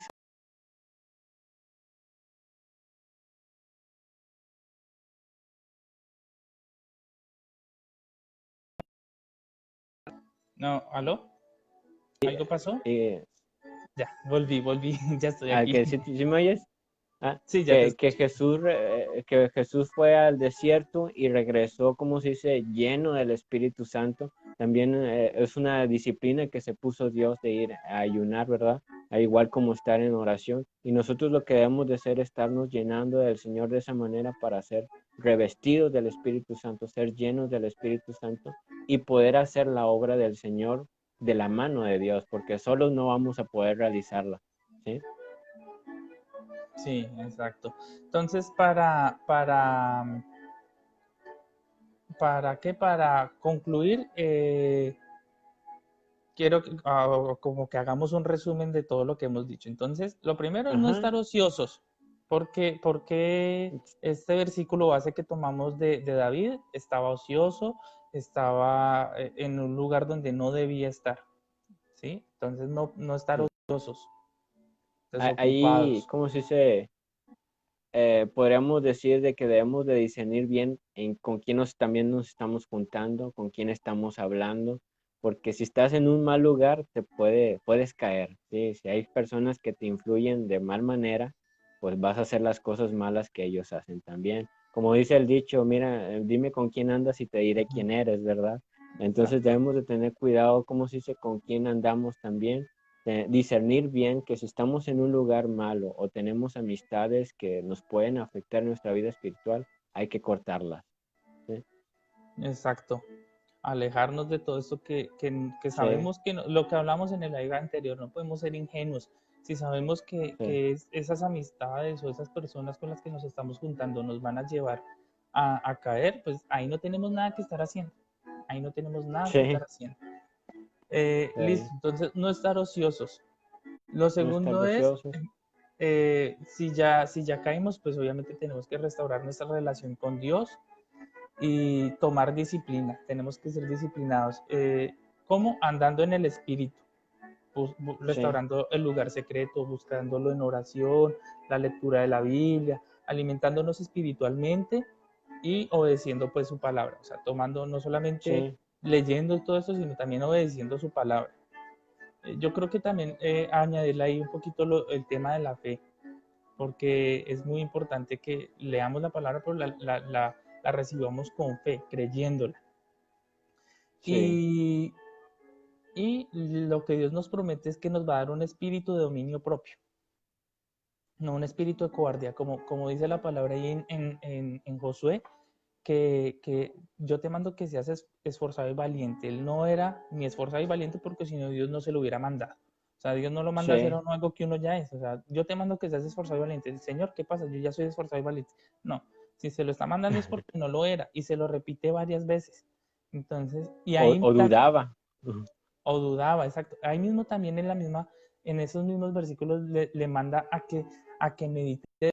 No, ¿aló? ¿Algo pasó? Eh, Ya, volví, ya estoy aquí. que si me oyes, Sí, ya te que escucho. Que Jesús fue al desierto y regresó, como se dice, lleno del Espíritu Santo. También es una disciplina que se puso Dios de ir a ayunar, ¿verdad? Igual como estar en oración. Y nosotros lo que debemos de hacer es estarnos llenando del Señor de esa manera para ser revestidos del Espíritu Santo, ser llenos del Espíritu Santo y poder hacer la obra del Señor de la mano de Dios, porque solos no vamos a poder realizarla, ¿sí? Sí, exacto. Entonces, ¿para qué? Para concluir, quiero como que hagamos un resumen de todo lo que hemos dicho. Entonces, lo primero es no Ajá. estar ociosos, porque este versículo hace que tomamos de David, estaba ocioso, estaba en un lugar donde no debía estar, ¿sí? Entonces, no estar ociosos, Ahí, desocupados. ¿cómo se dice? Podríamos decir de que debemos de discernir bien con quién también nos estamos juntando, con quién estamos hablando, porque si estás en un mal lugar puedes caer, ¿sí? Si hay personas que te influyen de mal manera, pues vas a hacer las cosas malas que ellos hacen también. Como dice el dicho, mira, dime con quién andas y te diré quién eres, ¿verdad? Entonces Exacto. debemos de tener cuidado, ¿cómo se dice? Con quién andamos también, discernir bien que si estamos en un lugar malo o tenemos amistades que nos pueden afectar en nuestra vida espiritual, hay que cortarlas. ¿Sí? Exacto. Alejarnos de todo esto que Sí, sabemos que lo que hablamos en el live anterior, no podemos ser ingenuos. Si sabemos sí, esas amistades o esas personas con las que nos estamos juntando nos van a llevar a caer, pues ahí no tenemos nada que estar haciendo. Ahí no tenemos nada que estar sí, haciendo. Listo, sí. entonces no estar ociosos. Lo No estar segundo es, ociosos. si ya caímos, pues obviamente tenemos que restaurar nuestra relación con Dios y tomar disciplina. Tenemos que ser disciplinados. ¿Cómo? Andando en el espíritu, Sí, restaurando el lugar secreto, buscándolo en oración, la lectura de la Biblia, alimentándonos espiritualmente y obedeciendo pues su palabra. O sea, tomando no solamente sí, leyendo todo esto, sino también obedeciendo su palabra. Yo creo que también añadirle ahí un poquito el tema de la fe, porque es muy importante que leamos la palabra, pero la recibamos con fe, creyéndola. sí, Y, y lo que Dios nos promete es que nos va a dar un espíritu de dominio propio, no un espíritu de cobardía, como dice la palabra ahí en Josué, que yo te mando que seas esforzado y valiente. Él no era ni esforzado y valiente porque si no Dios no se lo hubiera mandado. O sea, Dios no lo manda a hacer sí, a uno algo que uno ya es. O sea, yo te mando que seas esforzado y valiente. Señor, ¿qué pasa? Yo ya soy esforzado y valiente. No, si se lo está mandando es porque no lo era y se lo repite varias veces. Entonces, y ahí o dudaba. o dudaba, exacto. Ahí mismo también en esos mismos versículos le manda a que medite de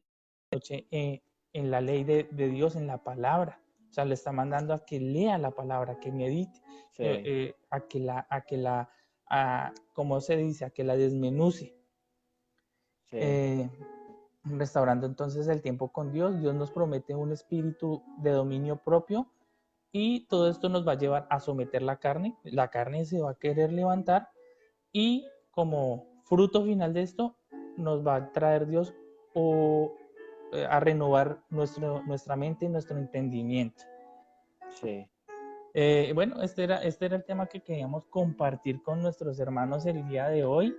noche en la ley de Dios, en la palabra. O sea, le está mandando a que lea la palabra, que medite, Sí, ¿cómo se dice? A que la desmenuce. sí, Eh, Restaurando entonces el tiempo con Dios. Dios nos promete un espíritu de dominio propio y todo esto nos va a llevar a someter la carne. La carne se va a querer levantar y como fruto final de esto nos va a traer Dios o a renovar nuestra mente y nuestro entendimiento. Sí. Bueno, este era el tema que queríamos compartir con nuestros hermanos el día de hoy.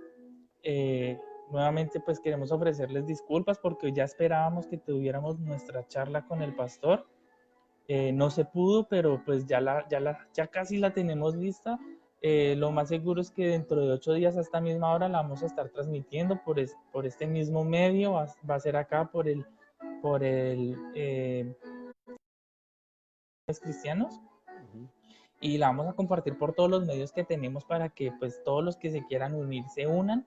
Eh, Nuevamente, pues queremos ofrecerles disculpas porque ya esperábamos que tuviéramos nuestra charla con el pastor. No se pudo, pero pues ya casi la tenemos lista. Lo más seguro es que dentro de 8 días a esta misma hora la vamos a estar transmitiendo por este mismo medio. Va a ser acá por el Cristianos, Ujú. y la vamos a compartir por todos los medios que tenemos para que pues todos los que se quieran unir se unan.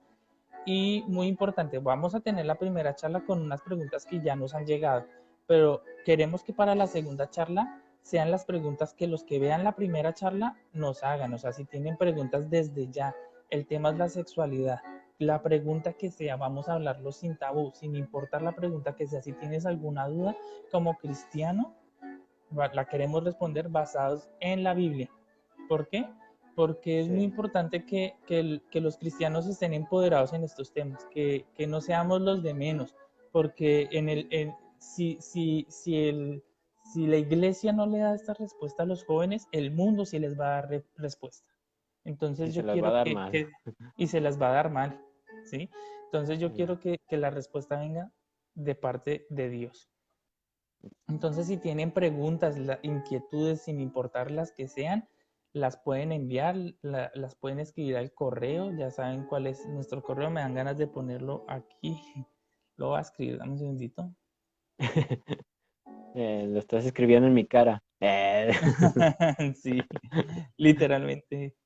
Y muy importante, vamos a tener la primera charla con unas preguntas que ya nos han llegado, pero queremos que para la segunda charla sean las preguntas que los que vean la primera charla nos hagan. O sea, si tienen preguntas desde ya, el tema es la sexualidad. La pregunta que sea, vamos a hablarlo sin tabú, sin importar la pregunta que sea. Si tienes alguna duda como cristiano, la queremos responder basados en la Biblia. ¿Por qué? Porque es muy Sí. importante que los cristianos estén empoderados en estos temas, que no seamos los de menos, porque si la iglesia no le da esta respuesta a los jóvenes, el mundo sí les va a dar respuesta. Y Entonces se yo las va a quiero dar mal. y se las va a dar mal, ¿sí? Entonces yo Sí. quiero que la respuesta venga de parte de Dios. Entonces, si tienen preguntas, inquietudes, sin importar las que sean, las pueden enviar, las pueden escribir al correo. Ya saben cuál es nuestro correo. Me dan ganas de ponerlo aquí. Lo voy a escribir, dame un segundito. Lo estás escribiendo en mi cara. Sí, literalmente.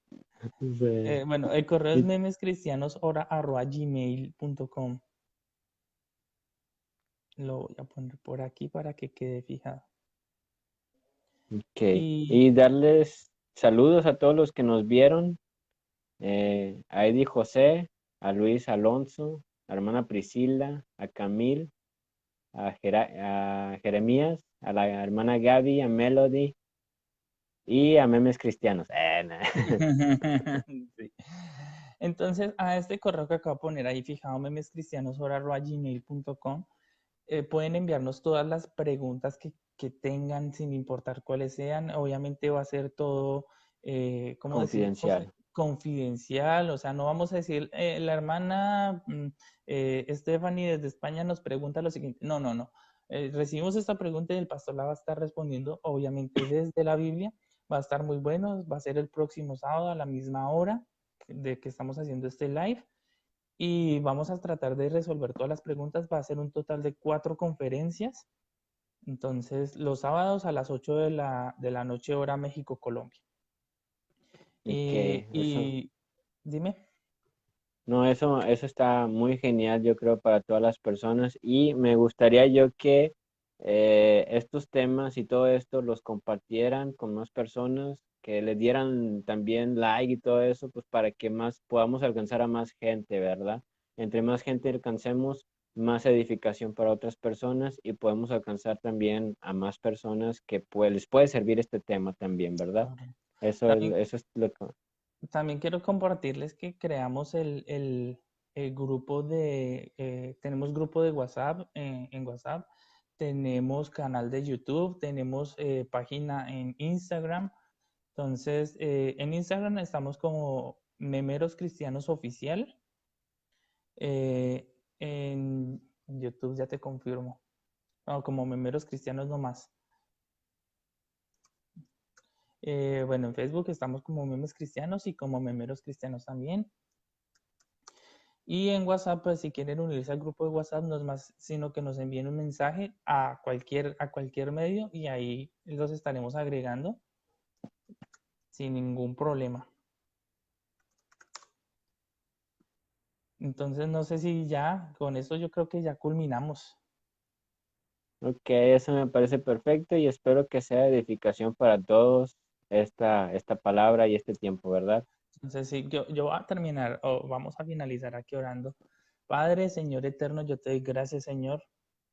Sí. Bueno, el correo es Y- memescristianosora@gmail.com. Lo voy a poner por aquí para que quede fijado. Ok. Y Y darles saludos a todos los que nos vieron. A Eddie José, a Luis Alonso, a la hermana Priscila, a Camil, a Jeremías, a la hermana Gaby, a Melody y a Memes Cristianos. Nah. Sí. Entonces, a este correo que acabo de poner ahí fijado, memescristianosora@gmail.com, pueden enviarnos todas las preguntas que tengan, sin importar cuáles sean. Obviamente va a ser todo, ¿cómo decir, José? Confidencial. Confidencial. O sea, no vamos a decir, la hermana Stephanie desde España nos pregunta lo siguiente. No, no, no. Recibimos esta pregunta y el pastor la va a estar respondiendo, obviamente, desde la Biblia. Va a estar muy bueno. Va a ser el próximo sábado a la misma hora de que estamos haciendo este live, y vamos a tratar de resolver todas las preguntas. Va a ser un total de 4 conferencias. Entonces, los sábados a las 8 de la noche, hora México-Colombia. Ok, eso. Y dime. No, eso está muy genial, yo creo, para todas las personas. Y me gustaría yo que estos temas y todo esto los compartieran con más personas, que le dieran también like y todo eso, pues para que más podamos alcanzar a más gente, ¿verdad? Entre más gente alcancemos, más edificación para otras personas y podemos alcanzar también a más personas que pues, les puede servir este tema también, ¿verdad? Claro. También, Eso es lo que... también quiero compartirles que creamos el grupo tenemos grupo de WhatsApp, en WhatsApp, tenemos canal de YouTube, tenemos página en Instagram. Entonces, en Instagram estamos como Memeros Cristianos Oficial. En YouTube ya te confirmo. No, como Memeros Cristianos nomás. Bueno, en Facebook estamos como Memes Cristianos y como Memeros Cristianos también. Y en WhatsApp, pues si quieren unirse al grupo de WhatsApp, no es más sino que nos envíen un mensaje a cualquier medio, y ahí los estaremos agregando sin ningún problema. Entonces, no sé si ya, con eso yo creo que ya culminamos. Ok, eso me parece perfecto y espero que sea edificación para todos esta palabra y este tiempo, ¿verdad? Entonces, sí, yo voy a terminar, o vamos a finalizar aquí orando. Padre, Señor eterno, yo te doy gracias, Señor,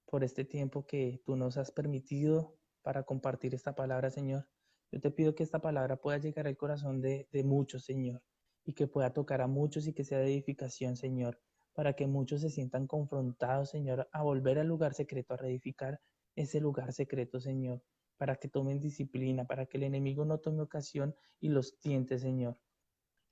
por este tiempo que tú nos has permitido para compartir esta palabra, Señor. Yo te pido que esta palabra pueda llegar al corazón de muchos, Señor, y que pueda tocar a muchos y que sea de edificación, Señor, para que muchos se sientan confrontados, Señor, a volver al lugar secreto, a reedificar ese lugar secreto, Señor, para que tomen disciplina, para que el enemigo no tome ocasión y los tiente, Señor.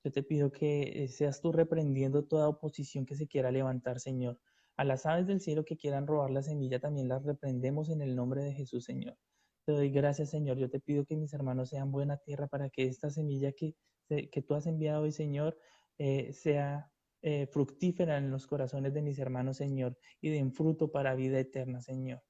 Yo te pido que seas tú reprendiendo toda oposición que se quiera levantar, Señor. A las aves del cielo que quieran robar la semilla, también las reprendemos en el nombre de Jesús, Señor. Te doy gracias, Señor. Yo te pido que mis hermanos sean buena tierra para que esta semilla que tú has enviado hoy, Señor, sea fructífera en los corazones de mis hermanos, Señor, y den fruto para vida eterna, Señor.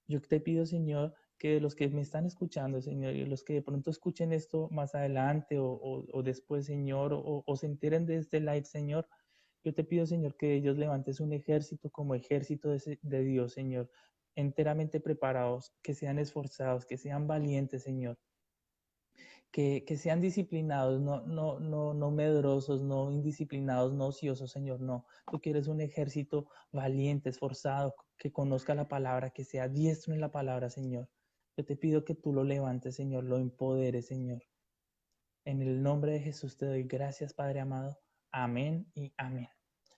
Yo te pido, Señor, que de los que me están escuchando, Señor, y los que de pronto escuchen esto más adelante o después, Señor, o se enteren de este live, Señor, yo te pido, Señor, que ellos levantes un ejército como ejército de Dios, Señor, enteramente preparados, que sean esforzados, que sean valientes, Señor, que sean disciplinados, no medrosos, no indisciplinados, no ociosos, Señor, no. Tú quieres un ejército valiente, esforzado, que conozca la palabra, que sea diestro en la palabra, Señor. Yo te pido que tú lo levantes, Señor, lo empoderes, Señor. En el nombre de Jesús te doy gracias, Padre amado. Amén y amén.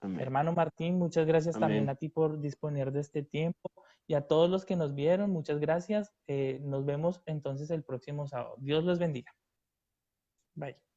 Amén. Hermano Martín, muchas gracias también Amén. a ti por disponer de este tiempo y a todos los que nos vieron, muchas gracias. Nos vemos entonces el próximo sábado. Dios los bendiga. Bye.